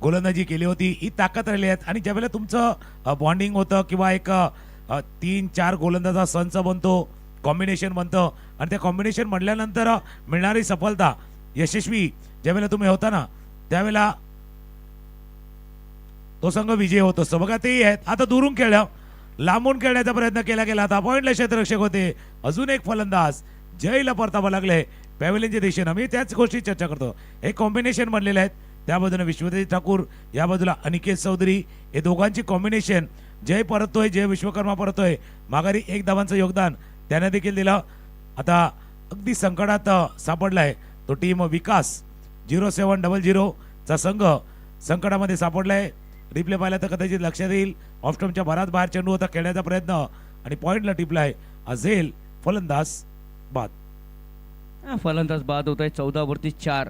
गोलंदाजी केली होती. ही ताकद राहिली आहे. आणि ज्यावेळेला तुमचं बॉन्डिंग होतं किंवा एक 3-4 गोलंदाजा संच बनतो, कॉम्बिनेशन बनतं आणि त्या कॉम्बिनेशन म्हणल्यानंतर मिळणारी सफलता यशस्वी ज्यावेळेला तुम्ही होता ना, त्यावेळेला तो संघ विजय होत असतो. बघा तेही आहेत. आता दुरून खेळलं, लांबून खेळण्याचा प्रयत्न केला गेला. आता पॉइंटला क्षेत्ररक्षक होते. अजून एक फलंदाज जयला परतावा लागले पॅव्हलियनच्या दिशेनं. मी त्याच गोष्टी चर्चा करतो. एक कॉम्बिनेशन बनलेले आहेत. त्या बाजूने विश्वनाथ ठाकूर, या बाजूला अनिकेत चौधरी. हे दोघांची कॉम्बिनेशन. जय परतोय, जय विश्वकर्मा परतोय. माघारी 1 धावांचं योगदान त्याने देखील दिलं. आता अगदी संकटात सापडलाय तो टीम विकास 0700 चा संघ संकटामध्ये सापडलाय. रिप्ले पाहिला तर कदाचित लक्षात येईल. ऑफस्टम्पच्या भरात बाहेर चेंडू होता, खेळण्याचा प्रयत्न आणि पॉइंटला टिपलाय. अझेल फलंदाज बाद. फलंदाज बाद होत आहे. 14 वरती 4.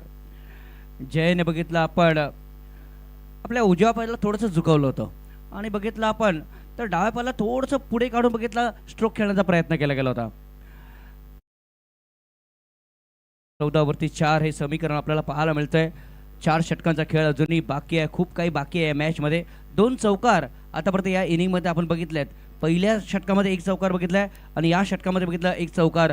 जयने बघितलं आपण आपल्या उजव्या पायाला थोडंसं झुकवलं होतं आणि बघितलं आपण तर डाव्या पायाला थोडंसं पुढे काढून बघितला स्ट्रोक खेळण्याचा प्रयत्न केला गेला होता. 14 वरती 4 हे समीकरण आपल्याला पाहायला मिळतंय. 4 षटकांचा खेळ अजूनही बाकी आहे, खूप काही बाकी आहे मॅच मध्ये. 2 चौकार आतापर्यंत या इनिंगमध्ये आपण बघितल्यात पहिल्या षटकामध्ये एक चौकार बघितलाय आणि या षटकामध्ये बघितलं एक चौकार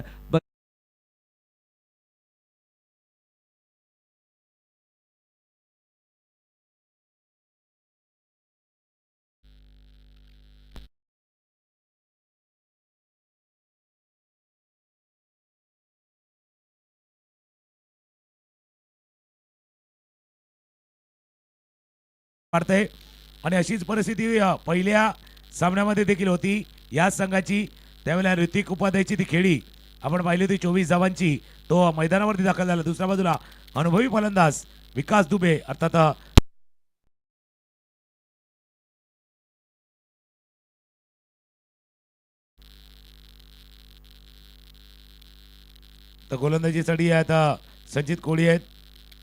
मारते आणि अशीच परिस्थिती पहिल्या सामन्यामध्ये देखील होती या संघाची. त्यावेळेला ऋतिक उपाध्यायची ती खेळी आपण पाहिली होती 24 धावांची. तो मैदानावरती दाखल झाला. दुसऱ्या बाजूला अनुभवी फलंदाज विकास दुबे अर्थात तर गोलंदाजीसाठी आता संचित कोळी आहेत.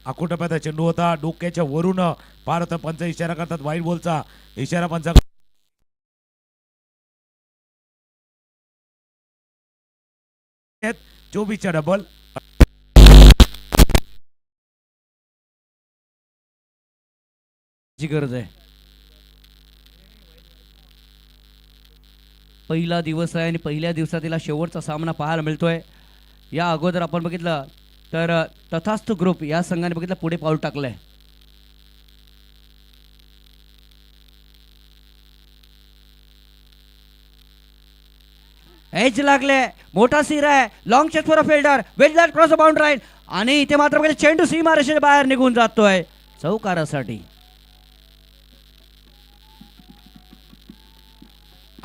आखोटप्याचा चेंडू होता डोक्याच्या वरून पार होता. पंच इशारा करतात वाईट बॉलचा इशारा पंच 24चा डबल ची गरज आहे. पहिला दिवस आहे आणि पहिल्या दिवसातील शेवटचा सामना पाहायला मिळतोय. या अगोदर आपण बघितलं तर तथास्तु ग्रुप या संघाने बघितलं पुढे पाऊल टाकलंय. एज लागले मोठा सीर आहे long chase for a fielder well that cross the boundary line आणि इथे मात्र बघितलं चेंडू सीमारेषेच्या बाहेर निघून जातोय चौकारासाठी.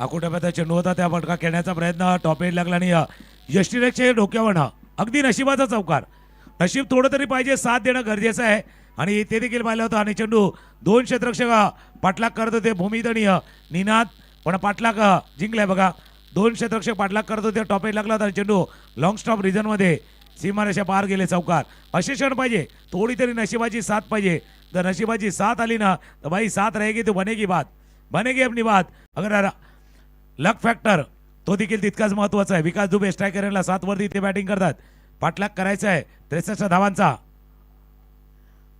आखोटप्याचा चेंडू होता त्या फटका खेळण्याचा प्रयत्न टॉप एंड लागला आणि यष्टीरेकच्या डोक्यावरनं अगदी नशिबाचा चौकार. नशीब थोडं तरी पाहिजे साथ देणं गरजेचं आहे आणि ते देखील पाहिलं होतं. आणि चेंडू 2 क्षेत्ररक्षक पाठलाग करत होते भूमित आणि निनाद पण पाठलाग जिंकलाय बघा. 2 क्षेत्ररक्षक पाठलाग करत होते टॉप एंड लागला होता. चेंडू लॉंग स्टॉप रिजनमध्ये सीमारेषा पार गेले चौकार. असे क्षण पाहिजे थोडी तरी नशिबाची साथ पाहिजे. जर नशिबाची साथ आली ना तर भाई साथ रहेगी तो बनेगी बात बनेगी अपनी बात. अगर लक फॅक्टर तो देखील तितकाच महत्वाचा आहे. विकास दुबे स्ट्रायकरला 7 वरती ते बॅटिंग करतात. पाठलाग करायचा आहे 63 धावांचा.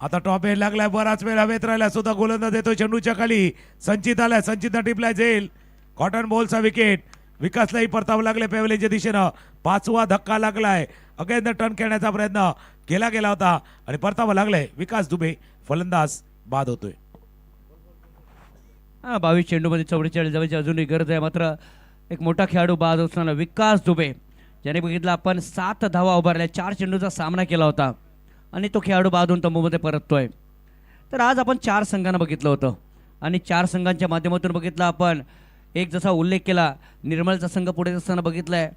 आता टॉप एंड लागलाय बराच वेळ हवेत राहिला सुद्धा गोलंदाज देतो चेंडूच्या खाली. संचित आलाय संचितनं टिपलाय झेल कॉटन बॉलचा विकेट. विकासलाही परतावं लागले पेवलेच्या दिशेनं. 5वा धक्का लागलाय. अगेन टर्न खेळण्याचा प्रयत्न केला गेला होता आणि परतावं लागलंय. विकास दुबे फलंदाज बाद होतोय. 22 चेंडूमध्ये 44 धावांची अजूनही गरज आहे. मात्र एक मोठा खेळाडू बाद असताना विकास दुबे ज्याने बघितलं आपण 7 धावा उभारल्या 4 चेंडूचा सामना केला होता आणि तो खेळाडू बाद होऊन तंबूमध्ये परततोय. तर आज आपण 4 संघांना बघितलं होतं आणि 4 संघांच्या माध्यमातून बघितलं आपण एक जसा उल्लेख केला निर्मलचा संघ पुढे असताना बघितलंय.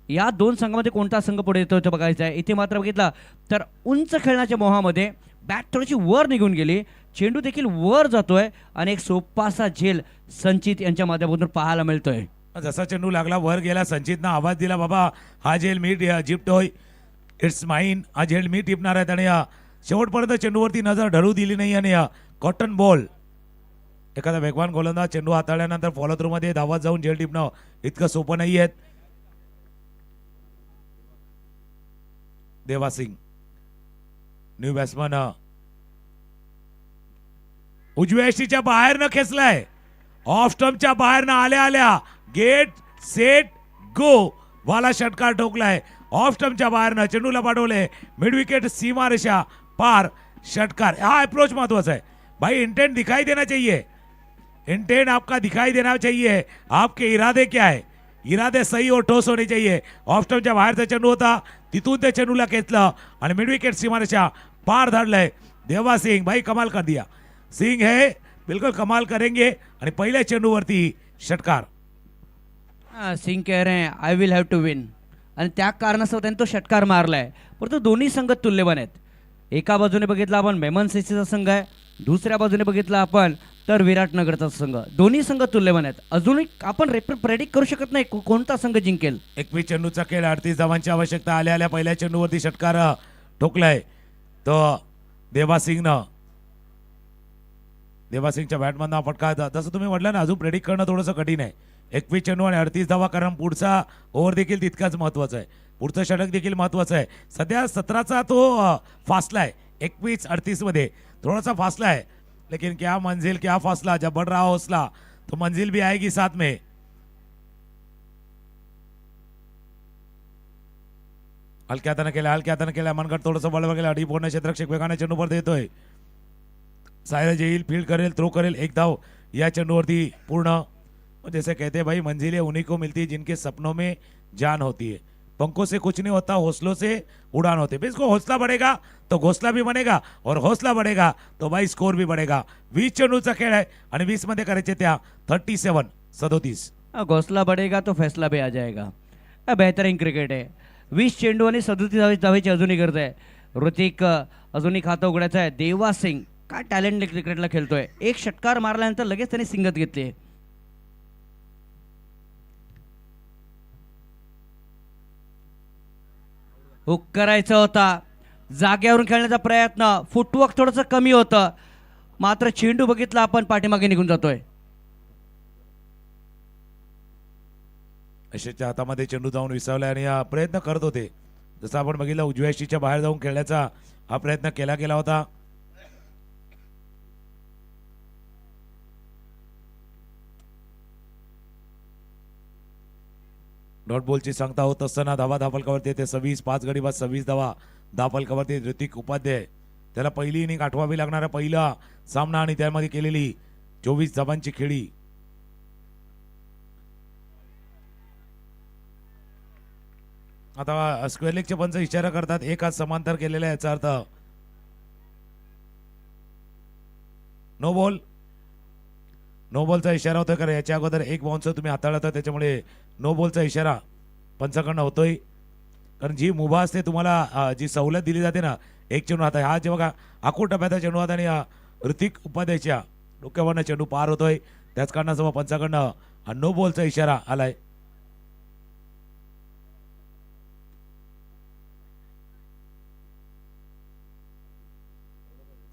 या 2 संघामध्ये कोणता संघ पुढे येतो ते बघायचं आहे. इथे मात्र बघितलं तर उंच खेळण्याच्या मोहामध्ये बॅट थोडीशी वर निघून गेली चेंडू देखील वर जातोय आणि एक सोपासा झेल संचित यांच्या माध्यमातून पाहायला मिळतोय. जसा चेंडू लागला वर गेला संचितनं आवाज दिला बाबा हा झेल मी जिप्टोय इट्स माइन. हा झेल मी टिपणार आहेत आणि शेवटपर्यंत चेंडूवरती नजर ढळू दिली नाही आणि कॉटन बॉल एखादा वेगवान गोलंदाज चेंडू हाताळल्यानंतर फॉलो थ्रू मध्ये धावत जाऊन झेल टिपणं इतकं सोपं नाही आहे. देवा सिंग न्यू बॅट्समन उजव्या यष्टीच्या बाहेरनं खेचलाय. ऑफ स्टंपच्या बाहेरनं आल्या आल्या गेट सेट गो वाला षटकार ठोकलाय. ऑफ स्टंपच्या बाहेरनं चेंडूला पाठवले मिड विकेट सीमारेषा पार षटकार. हा अप्रोच महत्वाचा आहे भाई. इंटेंट दिखाई देना चाहिए. इंटेंट आपका दिखाई देना चाहिए. आपके इरादे क्या है. इरादे सही और ठोस होने चाहिए. ऑफ स्टंपच्या बाहेरचा चेंडू होता तिथून ते चेंडूला खेचलं आणि मिड विकेट सीमारेषा पार धाडलंय. देवा सिंग भाई कमाल कर दिया. सिंग है बिल्कुल कमाल करेंगे आणि पहिल्या चेंडूवरती षटकार. सिंग कह रहे हैं I will have to win आणि त्या कारणास्तव त्यांनी तो षटकार मारलाय. परंतु दोन्ही संघ तुल्यवान आहेत. एका बाजूने बघितलं आपण मेमन सीसीचा संघ आहे दुसऱ्या बाजूने बघितलं आपण तर विराटनगरचा संघ. दोन्ही संघ तुल्यवान आहेत. अजूनही आपण प्रेडिक्ट करू शकत नाही कोणता संघ जिंकेल. 21 चेंडूचा खेळ 38 धावांची आवश्यकता आल्या आल्या पहिल्या चेंडूवरती षटकार ठोकलाय. तो देवासिंगच्या बॅटमधनं फटका. जसं तुम्ही म्हटलं ना अजून प्रेडिक्ट करणं थोडंसं कठीण आहे. 21 चेंडू आणि 38 धावा कारण पुढचा ओव्हर देखील तितकाच महत्वाचा आहे. पुढचं षटक देखील महत्वाचं आहे. सध्या 17चा तो फासला आहे 21-38 मध्ये थोडासा फासला आहे. लेकिन क्या मंजिल क्या फासला जब बढ़ रहा हौसला तो मंजिल भी आएगी साथ में। हलक्या हाताने केला मनगट थोडंसं बळवा गेला, डीप होणं क्षेत्ररक्षक वेगाने चेंडूवर देतोय, सायराज येईल, फील्ड करेल, थ्रो करेल, एक धाव या चेंडूवरती पूर्ण। जैसे कहते हैं भाई, मंजिलें उन्हीं को मिलती है जिनके सपनों में जान होती है। पंखों से कुछ नहीं होता, हौसलों से उड़ान होते है। इसको हौसला बढ़ेगा तो घोसला भी बनेगा, और हौसला बढ़ेगा तो भाई स्कोर भी बढ़ेगा। 20 चेंडूचा खेळ आहे आणि 20 मध्ये करायचे त्या 37-37। घोसला बढ़ेगा तो फैसला भी आ जाएगा। बेहतरीन क्रिकेट आहे। 20 चेंडू आणि 37 धावेची अजूनही गरज आहे। ऋतिक अजूनही खातं उघडायचं आहे। देवा सिंग काय टॅलेंट क्रिकेटला खेळतोय। एक षटकार मारल्यानंतर लगेच त्याने सिंगत घेतली। हुक करायचा होता, जाग्यावरून खेळण्याचा प्रयत्न, फुटवर्क थोडंसं कमी होतं, मात्र चेंडू बघितला आपण पाठीमागे निघून जातोय। अशाच्या हातामध्ये चेंडू जाऊन विसावला आणि हा प्रयत्न करत होते, जसं आपण बघितलं उजव्या यष्टीच्या बाहेर जाऊन खेळण्याचा हा प्रयत्न केला होता। डॉट बॉलची सांगता होत असताना धावा धापलकावरती येते 26, 5 गडी बाद 26 धावा धापलकावरती ऋतिक उपाध्याय। त्याला पहिली इनिंग आठवावी लागणारा पहिला सामना आणि त्यामध्ये केलेली 24 धावांची खेळी। आता स्क्वेअर लेगचे पंच इशारा करतात, एक हात समांतर केलेला आहे, याचा अर्थ नो बॉल। नो बॉलचा इशारा होतोय, कारण याच्या अगोदर एक बाउन्सर तुम्ही हाताळला होता, त्याच्यामुळे नो बॉलचा इशारा पंचाकडनं होतोय। कारण जी मुभा असते तुम्हाला, जी सवलत दिली जाते ना, एक चेंडू हात आहे, हा जेव्हा आखूड टप्प्याचा चेंडू हात आणि ऋतिक उपाध्यायच्या डोक्यावरनं चेंडू पार होतोय, त्याच कारणासह पंचाकडनं नो बॉलचा इशारा आलाय।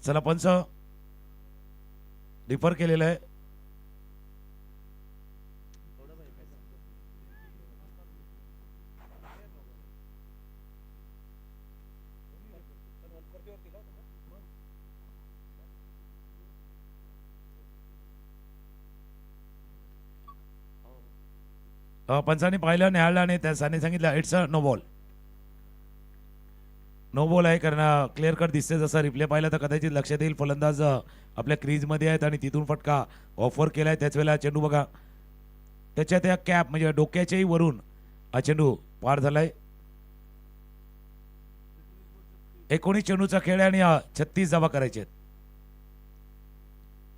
चला पंच रिफर केलेलं आहे। पंचांनी पाहिलं, न्यायालयाने आणि त्याने सांगितलं it's a no ball. No ball आहे, कारण क्लिअर कट दिसते। जसं रिप्ले पाहिलं तर कदाचित लक्षात येईल फलंदाज आपल्या क्रीजमध्ये आहेत आणि तिथून फटका ऑफर केलाय। त्याच वेळेला चेंडू बघा, त्याच्या त्या कॅप म्हणजे डोक्याच्याही वरून हा चेंडू पार झालाय। 19 चेंडूचा खेळ आहे आणि 36 धावा करायचे आहेत।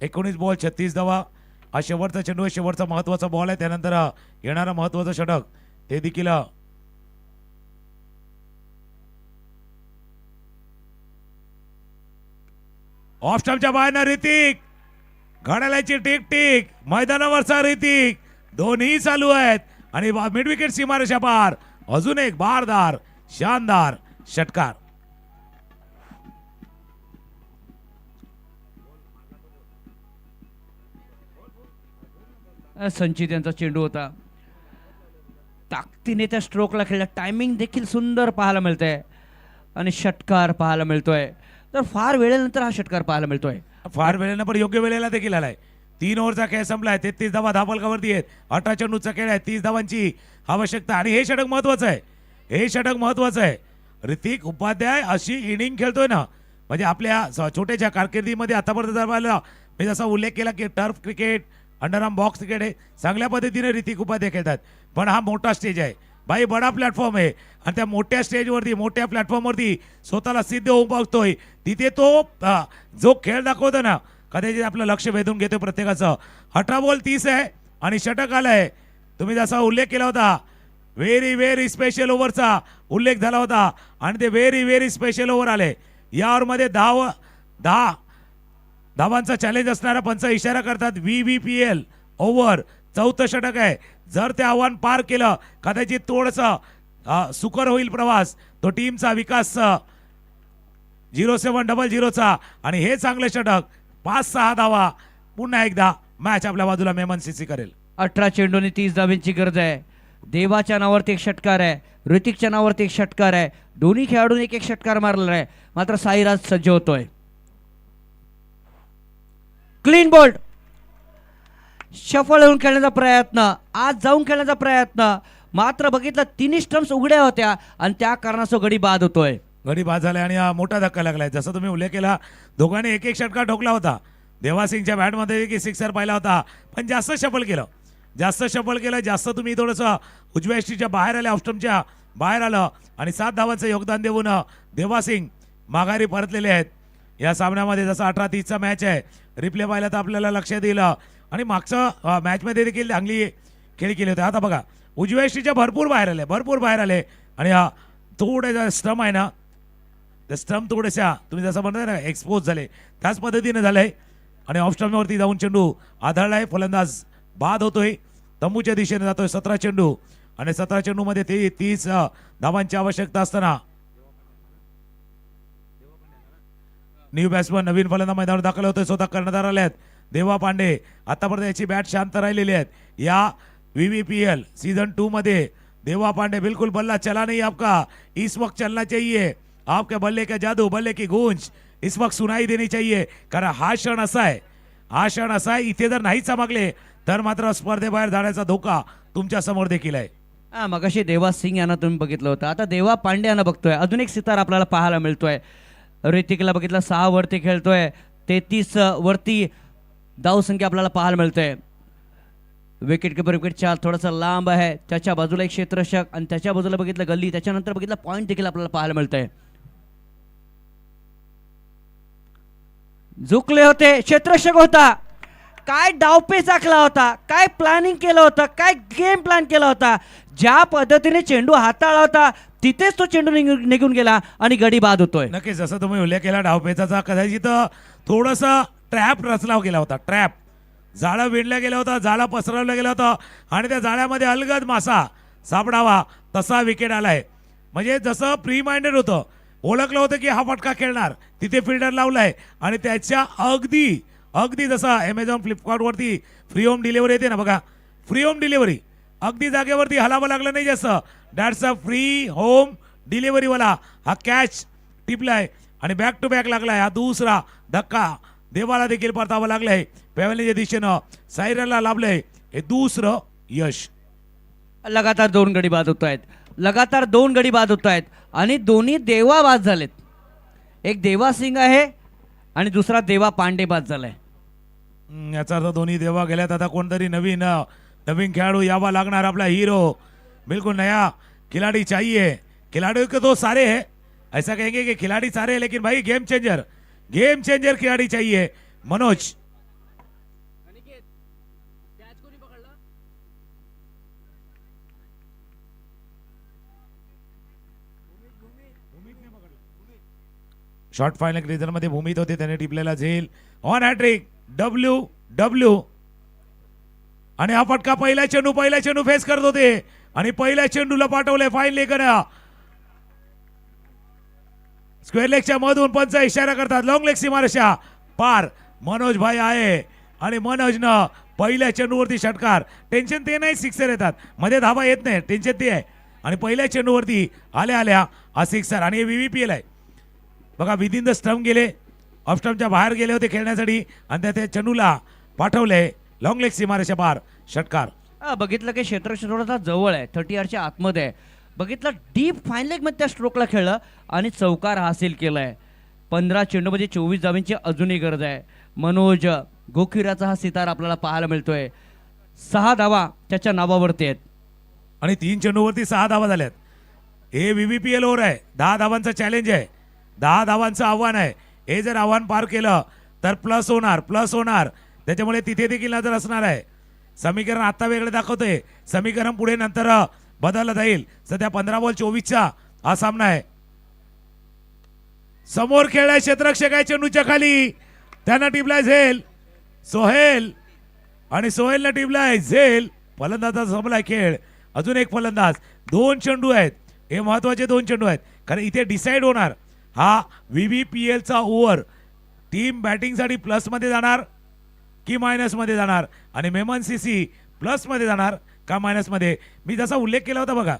19 बॉल 36 धावा हा शेवटचा चेंडू आहे, शेवटचा महत्वाचा बॉल आहे। त्यानंतर येणारा महत्वाचं षटक ते देखील ऑफ स्टंपच्या बाहेरनं ऋतिक, घड्याळाची टिक टिक, मैदानावरचा ऋतिक, दोन्ही चालू आहेत आणि मिड विकेट सीमारेषा पार अजून एक भारदार शानदार षटकार। संचित यांचा चेंडू होता, ताकदीने त्या स्ट्रोकला खेळला, टायमिंग देखील सुंदर पाहायला मिळतंय आणि षटकार पाहायला मिळतोय। तर फार वेळेनंतर हा षटकार पाहायला मिळतोय, फार वेळेनं पण योग्य वेळेला देखील आलाय। 3 ओव्हरचा खेळ संपलाय, 33 धावा धापलकावरती आहेत, 18 चेंडूचा खेळ आहे, 30 धावांची आवश्यकता आणि हे षटक महत्वाचं आहे, हे षटक महत्वाचं आहे। ऋतिक उपाध्याय अशी इनिंग खेळतोय ना, म्हणजे आपल्या छोट्याच्या कारकिर्दीमध्ये आतापर्यंत पाहिलं मी जसा उल्लेख केला की turf cricket, underarm box cricket आहे, चांगल्या पद्धतीने ऋतिक उपाध्याय खेळतात। पण हा मोठा स्टेज आहे भाई, बडा प्लॅटफॉर्म आहे आणि त्या मोठ्या स्टेजवरती मोठ्या प्लॅटफॉर्मवरती स्वतःला सिद्ध होऊन बघतोय। तिथे तो जो खेळ दाखवतो ना, कदाचित आपलं लक्ष वेधून घेतोय प्रत्येकाचं। 18 बॉल 30 आहे आणि षटक आलंय। तुम्ही जसा उल्लेख केला होता, व्हेरी व्हेरी स्पेशल ओव्हरचा उल्लेख झाला होता आणि ते व्हेरी व्हेरी स्पेशल ओव्हर आले। या ओव्हरमध्ये 10 धावांचा चॅलेंज असणारा पंच इशारा करतात VVPL ओव्हर, 4थं षटक आहे। जर ते आव्हान पार केलं कदाचित थोडंसं सुकर होईल प्रवास, तो टीमचा विकास 0700चा आणि हे चांगले षटक 5-6 धावा पुन्हा एकदा मॅच आपल्या बाजूला मेमन सीसी करेल। 18 चेंडूने 30 धावांची गरज आहे। देवाच्या नावावरती एक षटकार आहे, ऋतिकच्या नावावरती एक षटकार आहे, दोन्ही खेळाडूंनी एक षटकार मारलेला आहे, मात्र साईराज सज्ज होतोय। क्लीन बोल्ड, शफल होऊन खेळण्याचा प्रयत्न, आज जाऊन खेळण्याचा प्रयत्न, मात्र बघितलं तिन्ही स्टम्प्स उघड्या होत्या आणि त्या कारणास्तव गडी बाद होतोय. गडी बाद झालाय आणि हा मोठा धक्का लागलाय. जसं तुम्ही उल्लेख केला, दोघांनी एक एक षटकार ठोकला होता. देवासिंगच्या बॅटमध्ये की सिक्सर पाहिला होता, पण जास्त शफल केलं, जास्त तुम्ही थोडंसं उजव्या यष्टीच्या बाहेर आले, ऑफस्टमच्या बाहेर आलं आणि 7 धावांचं योगदान देऊन देवासिंग माघारी परतलेले आहेत या सामन्यामध्ये. जसं 18-30चा मॅच आहे, रिप्ले पाहिला तर आपल्याला लक्षात येईल आणि मागचं मॅचमध्ये देखील चांगली खेळी केली होती. आता बघा उजव्या यष्टीच्या भरपूर बाहेर आले आणि हा थोडे स्टम आहे ना, त्या स्टम्प थोड्याशा तुम्ही जसं म्हणताय ना एक्सपोज झाले, त्याच पद्धतीने झालंय आणि ऑफ स्टम्पवरती जाऊन चेंडू आदळलाय. फलंदाज बाद होतोय, तंबूच्या दिशेने जातोय. 17 चेंडू आणि 17 चेंडूमध्ये 30 धावांची आवश्यकता असताना न्यू बॅट्समन नवीन फलंदाज मैदानावर दाखल होतोय. स्वतः कर्णधार आले आहेत देवा पांडे. आतापर्यंत याची बॅट शांत राहिलेली आहेत. या VVPL सीजन 2 मध्ये देवा पांडे बिल्कुल बल्ला चला नहीं आपका, इस वक्त चलना चाहिए. आपके बल्ले का जादू, बल्ले की गूंज इस वक्त सुनाई देनी चाहिए. कारण हा क्षण असा आहे, इथे जर नाही चमकले तर मात्र स्पर्धेबाहेर जाण्याचा धोका तुमच्या समोर देखील आहे. मगाशी देवा सिंग यांना तुम्ही बघितलं होतं, आता देवा पांडे यांना बघतोय. अजून एक सितार आपल्याला पाहायला मिळतोय. ऋतिकला बघितलं 6 वरती खेळतोय, 33 वरती धावसंख्या आपल्याला पाहायला मिळतोय. विकेट किपर विकेटच्या थोडासा लांब आहे, त्याच्या बाजूला एक क्षेत्ररक्षक आणि त्याच्या बाजूला बघितलं गल्ली, त्याच्यानंतर बघितलं पॉईंट देखील आपल्याला पाहायला मिळतंय. झुकले होते, क्षेत्ररक्षक होता, काय डावपेच आखला होता, काय प्लॅनिंग केलं होतं, काय गेम प्लॅन केला होता, ज्या पद्धतीने चेंडू हाताळला होता तिथेच तो चेंडू निघून गेला आणि गडी बाद होतोय. नक्कीच जसं तुम्ही उल्लेख केला डावपेचाचा, कदाचित थोडंसं ट्रॅप रचला गेला होता. ट्रॅप जाळं विणलं गेलं होतं, जाळं पसरवलं गेलं होतं आणि त्या जाळ्यामध्ये अलगद मासा सापडावा तसा विकेट आलाय. म्हणजे जसं प्री माइंडेड होतं, ओळखलं होतं की हा फटका खेळणार, तिथे फिल्डर लावलाय आणि त्याच्या अगदी जसं ॲमेझॉन फ्लिपकार्टवरती फ्री होम डिलिव्हरी येते ना बघा, फ्री होम डिलिव्हरी अगदी जागेवरती हलावं लागलं नाही जास्त. दॅट्स अ फ्री होम डिलिव्हरीवाला हा कॅच टिपलाय आणि बॅक टू बॅक लागलाय. हा दुसरा धक्का देवाला देखील परतावं लागलंय. पॅव्हलियनच्या दिशेनं सायरला लाभलंय हे दुसरं यश. लगातार 2 गडी बाद होत आहेत आणि दोन्ही देवा बाद झालेत. एक देवा सिंग आहे आणि दुसरा देवा पांडे बाद झालाय. याचा अर्थ दोन्ही देवा गेल्यात. आता कोणतरी नवीन खेळाडू यावा लागणार. आपला हीरो बिल्कुल नया खिलाड़ी चाहिए. खिलाड़ियों के तो सारे हैं, ऐसा कहेंगे कि खिलाड़ी सारे हैं, लेकिन भाई गेम चेंजर खिलाड़ी चाहिए. मनोज शॉर्ट फायनल क्रिजर मध्ये भूमित होते, त्याने टिपलेला झेल ऑन हॅट्रिक डब्ल्यू आणि हा फटका पहिला चेंडू फेस करत होते आणि पहिल्या चेंडूला पाठवले फाईन लेकर स्क्वेअर लेगच्या मधून पंच इशारा करतात. लॉंग लेग सीमारेषा पार मनोज भाई आहे आणि मनोजनं पहिल्या चेंडूवरती षटकार. टेन्शन ते नाही, सिक्सर येतात मध्ये, धाबा येत नाही, टेन्शन ते आहे. आणि पहिल्या चेंडूवरती आल्या हा सिक्सर आणि VVPL आहे बघा. विदिन द स्टंप गेले, ऑफ स्टंपच्या बाहेर गेले होते खेळण्यासाठी आणि त्या चेंडूला पाठवले लॉंग लेग सीमारेषा पार षटकार. बघितलं की क्षेत्ररक्षक थोडासा जवळ आहे, 30 यार्डच्या आतमध्ये आहे. बघितलं डीप फाईन लेग मध्ये त्या स्ट्रोकला खेळलं आणि चौकार हासिल केलाय. 15 चेंडूमध्ये 24 धावांची अजूनही गरज आहे. मनोज गोखिराचा हा सितार आपल्याला पाहायला मिळतोय. 6 धावा त्याच्या नावावरती आहेत आणि 3 चेंडूवरती 6 धावा झाल्यात. हे VVPL ओव्हर आहे, 10 धावांचं चॅलेंज आहे, 10 धावांचं आव्हान आहे. हे जर आव्हान पार केलं तर प्लस होणार. त्याच्यामुळे तिथे देखील नजर असणार आहे. समीकरण आता वेगळं दाखवतोय, समीकरण पुढे नंतर बदललं जाईल. सध्या 15 बॉल 24चा हा सामना आहे. समोर खेळलाय क्षेत्ररक्षक आहे चेंडूच्या खाली, त्यांना टिपलाय झेल सोहेल आणि सोहेलला टिपलाय झेल. फलंदाजा संपलाय खेळ. अजून एक फलंदाज, 2 चेंडू आहेत, हे महत्वाचे 2 चेंडू आहेत कारण इथे डिसाइड होणार हा VVPLचा ओव्हर. टीम बॅटिंगसाठी प्लस मध्ये जाणार की मायनस मध्ये जाणार आणि मेमन CC प्लस मध्ये जाणार का मायनस मध्ये. मी जसा उल्लेख केला होता बघा,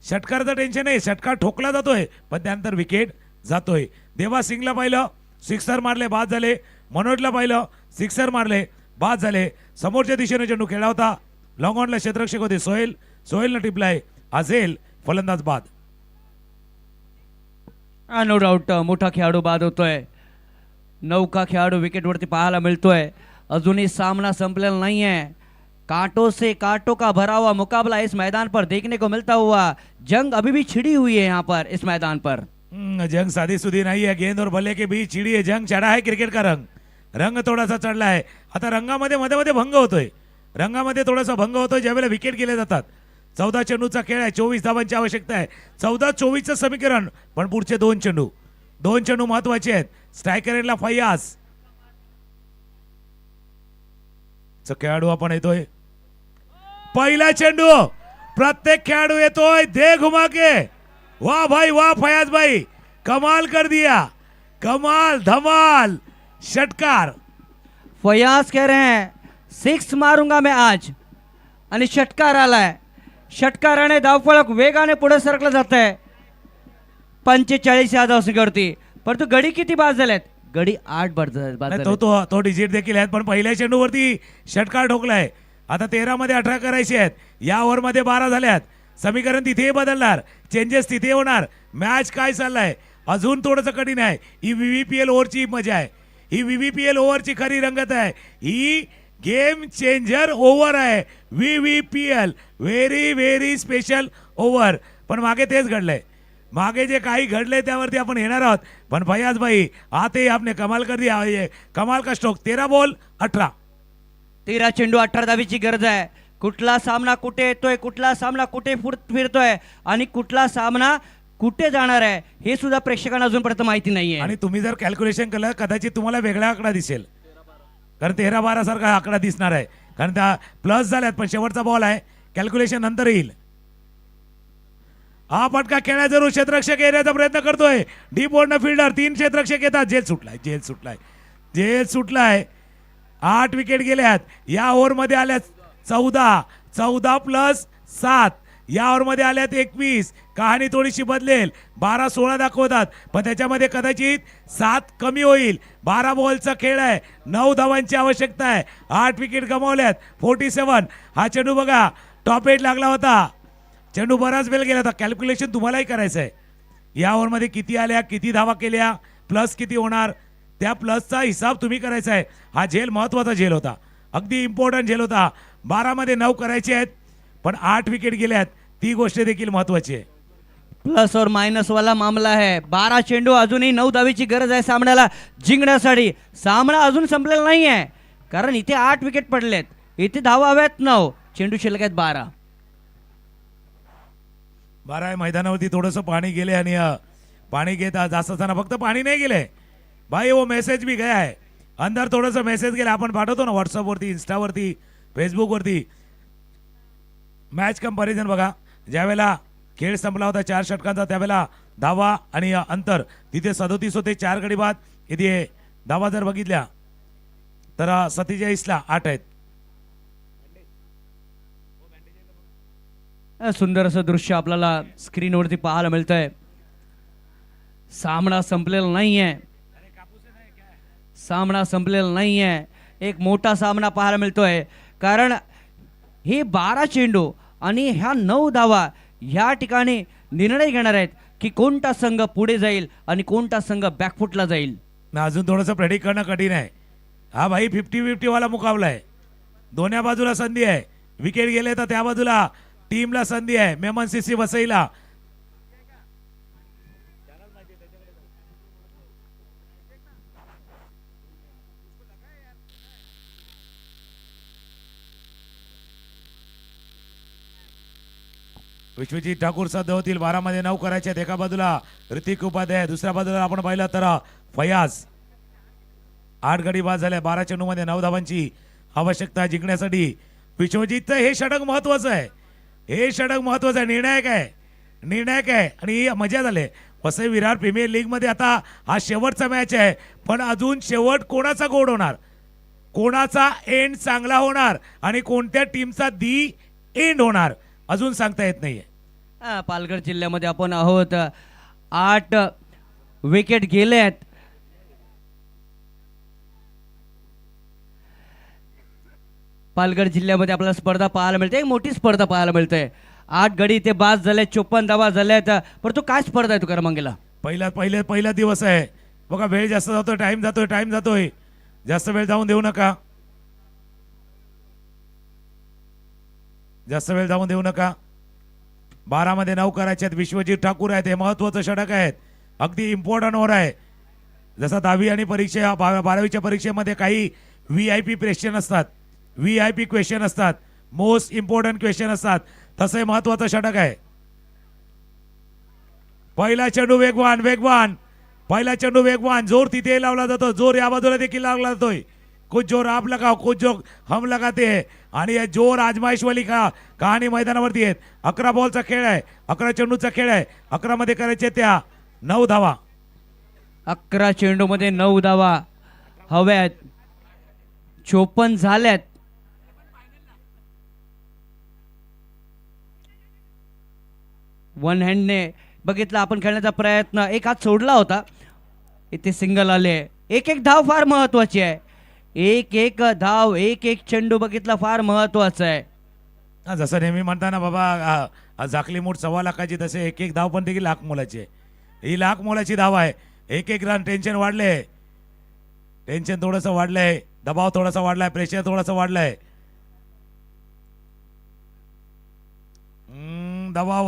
षटकाराचं टेन्शन नाही, षटकार ठोकला जातोय पण त्यानंतर विकेट जातोय. देवा सिंगला पाहिलं सिक्सर मारले बाद झाले, मनोजला पाहिलं सिक्सर मारले बाद झाले. समोरच्या दिशेने चेंडू खेळला होता. लॉंग ऑनला क्षेत्ररक्षक होते सोहेलनं टिपलाय. अझेल फलंदाज बाद. नो डाऊट मोठा खेळाडू बाद होतोय. नौका खेळाडू विकेटवरती पाहायला मिळतोय. अजूनही सामना संपलेला नहीं है. कांटों से कांटों का भरा हुआ मुकाबला इस मैदान पर देखने को मिलता हुआ. जंग अभी भी छिड़ी हुई है यहाँ पर इस मैदान पर. जंग साधी सुधी नहीं है. गेंद और बल्ले के बीच छिड़ी है जंग. चढ़ा है क्रिकेट का रंग थोडासा चढला आहे. आता रंगामध्ये मध्ये मध्ये भंग होतोय. रंगामध्ये थोडासा भंग होतोय ज्यावेळेला विकेट गेले जातात. 14 चेंडूचा खेळ आहे. 24 धावांची आवश्यकता आहे. 14-24चं समीकरण. पण पुढचे 2 चेंडू महत्वाचे आहेत. स्ट्रायकरला फयाज चा खेळाडू आपण येतोय. पहिला चेंडू प्रत्येक खेळाडू येतोय. दे घुमा के. वाह भाई वाह फयाज भाई, कमाल कर दिया. कमाल धमाल षटकार. फयाज कह रहे हैं 6 मारूंगा मैं आज. आणि षटकार आलाय. षटकाराने धावफलक वेगाने पुढे सरकलं जात आहे. 45 या धावसंख्येवरती. परंतु गडी किती बाद झालेत? गडी 8 बाद नाही, झालेत. तो डिजिट देखील आहेत. पण पहिल्या चेंडूवरती षटकार ठोकलाय. आता 13 मध्ये 18 करायचे आहेत. या ओव्हर मध्ये 12 झाल्यात. समीकरण तिथे बदलणार. चेंजेस तिथे होणार. मॅच काय चाललाय अजून थोडंसं कठीण आहे. ही VVPL ओव्हरची मजा आहे. ही VVPL ओव्हरची खरी रंगत आहे. ही गेम चेंजर ओव्हर आहे. VVPL very very special over. पण मागे तेच घडलंय. मागे जे काही घडले त्यावरती आपण येणार आहोत. पण फयाज भाई आते आपने कमाल कर दिया. ये कमाल का स्ट्रोक. 13 बॉल 18. 13 चेंडू 18 धावीची गरज आहे. कुठला सामना कुठे येतोय, कुठला सामना कुठे फिरतोय आणि कुठला सामना कुठे जाणार आहे हे सुद्धा प्रेक्षकांना अजूनपर्यंत माहिती नाहीये. आणि तुम्ही जर कॅल्क्युलेशन केलं कदाचित तुम्हाला वेगळा आकडा दिसेल. कारण 13-12 सारखा आकडा दिसणार आहे. कारण त्या प्लस झाल्यात. पण शेवटचा बॉल आहे. कॅल्क्युलेशन नंतर येईल. हा फटका खेळा जरूर. क्षेत्ररक्षक येण्याचा प्रयत्न करतोय. डीप बोर्डनं फिल्डर 3 क्षेत्ररक्षक येतात. जेल सुटलाय. 8 विकेट गेल्यात. या ओव्हरमध्ये आल्यात 14 प्लस 7. या ओव्हरमध्ये आल्यात 21. कहाणी थोडीशी बदलेल. 12-16 दाखवतात. पण त्याच्यामध्ये कदाचित 7 कमी होईल. 12 बॉलचा खेळ आहे. 9 धावांची आवश्यकता आहे. 8 विकेट गमावल्यात. 47. हा चेंडू बघा टॉप 8 लागला होता. चेंडू बराच वेळ गेला होता. कॅल्क्युलेशन तुम्हालाही करायचं आहे. या ओव्हरमध्ये किती आल्या, किती धावा केल्या, प्लस किती होणार, त्या प्लसचा हिसाब तुम्ही करायचा आहे. हा झेल महत्वाचा झेल होता. अगदी इम्पॉर्टंट झेल होता. 12 मध्ये 9 करायचे आहेत. पण 8 विकेट गेल्यात. ती गोष्ट देखील महत्वाची आहे. प्लस और मायनस वाला मामला आहे. 12 चेंडू अजूनही 9 धावीची गरज आहे सामन्याला जिंकण्यासाठी. सामना अजून संपलेला नाही आहे. कारण इथे 8 विकेट पडलेत. इथे धावा हव्यात 9. चेंडू शिल्लक आहेत 12. 12 आहे. मैदानावरती थोडंसं पाणी गेले आणि पाणी घेत जास्त असताना फक्त पाणी नाही गेले भाई, वो मैसेज भी गया है अंदर. थोडंसं मेसेज गेला. आपण पाठवतो ना व्हॉट्सअपवरती, इंस्टावरती, फेसबुकवरती. मॅच कंपॅरिझन बघा. ज्यावेळेला खेळ संपला होता 4 षटकांचा त्यावेळेला धावा आणि अंतर तिथे 37 होते. 4 गडी बाद. इथे धावा जर बघितल्या तर 47ला 8 आहेत. सुंदर असं दृश्य आपल्याला स्क्रीनवरती पाहायला मिळतंय. सामना संपलेला नाहीये. सामना संपलेला नाहीये. एक मोठा सामना पाहायला मिळतोय. कारण हे 12 चेंडू आणि ह्या 9 धावा ह्या ठिकाणी निर्णय घेणार आहेत की कोणता संघ पुढे जाईल आणि कोणता संघ बॅकफुटला जाईल. अजून थोडंसं प्रेडिक्ट करणं कठीण आहे. हा भाई 50-50 वाला मुकाबला आहे. दोन्ही बाजूला संधी आहे. विकेट गेले तर त्या बाजूला टीमला संधी आहे. मेमन सीसी वसईला. विश्वजित ठाकूर सध्या होतील. 12 मध्ये 9 करायचे आहेत. एका बाजूला ऋतिक उपाध्याय, दुसऱ्या बाजूला आपण पाहिलं तर फयाज. 8 गडी बाद झाल्या. 12 चेंडूमध्ये 9 धावांची आवश्यकता जिंकण्यासाठी. विश्वजितचं हे षटक महत्वाचं आहे. हे षटक महत्वाचं आहे. निर्णायक आहे आणि मजा झाली. वसई विरार प्रीमियर लीग मध्ये आता हा शेवटचा मॅच आहे. पण अजून शेवट कोणाचा गोड होणार, कोणाचा एंड चांगला होणार आणि कोणत्या टीमचा दी एंड होणार अजून सांगता येत नाहीये. पालघर जिल्ह्यामध्ये आपण आहोत. 8 विकेट गेले आहेत. पालघर जिल्ह्यामध्ये आपल्याला स्पर्धा पाहायला मिळते, एक मोठी स्पर्धा पाहायला मिळते. 8 गडी ते बाद झाले, 54 धावा झाल्यात. परंतु काय स्पर्धा आहे तुकाराम मंगेला? पहिला दिवस आहे बघा. वेळ जास्त जातोय, टाइम जातोय. जास्त वेळ जाऊन देऊ नका. जास्त वेळ जाऊन देऊ नका. 12 मध्ये 9 करायचे आहेत. विश्वजित ठाकूर आहेत, हे महत्वाचं षटक आहेत. अगदी इम्पॉर्टंट ओव्हर आहे. जसं 10वी आणि 12वीच्या परीक्षेमध्ये काही VIP क्वेश्चन असतात, VIP क्वेश्चन असतात, मोस्ट इम्पॉर्टंट क्वेश्चन असतात, तसं हे महत्वाचं षटक आहे. पहिला चेंडू वेगवान. पहिला चेंडू वेगवान. जोर तिथे लावला जातो, जोर या बाजूला देखील लावला जातोय. कुछ जोर आप लगाओ, कुछ जोर हम लगाते हैं. आणि हे जोर आजमाइश वाली कहाणी मैदानावरती आहेत. 11 बॉलचा खेळ आहे, 11 चेंडूचा खेळ आहे. 11 मध्ये करायचे त्या 9 धावा. 11 चेंडूमध्ये 9 धावा हव्यात. 54 झाल्यात. वन हँडने बघितलं आपण खेळण्याचा प्रयत्न, एक हात सोडला होता, इथे सिंगल आले. एक धाव फार महत्वाची आहे. एक धाव, एक चेंडू बघितला फार महत्वाचा आहे. जसं नेहमी म्हणताना बाबा झाकली मूठ 1.25 लाखाची, तसे एक धाव पण देखील लाख मोलाची आहे. ही लाख मोलाची धाव आहे. एक रन. टेन्शन वाढले, टेन्शन थोडंसं वाढलंय, दबाव थोडासा वाढलाय, प्रेशर थोडासा वाढलाय. दबाव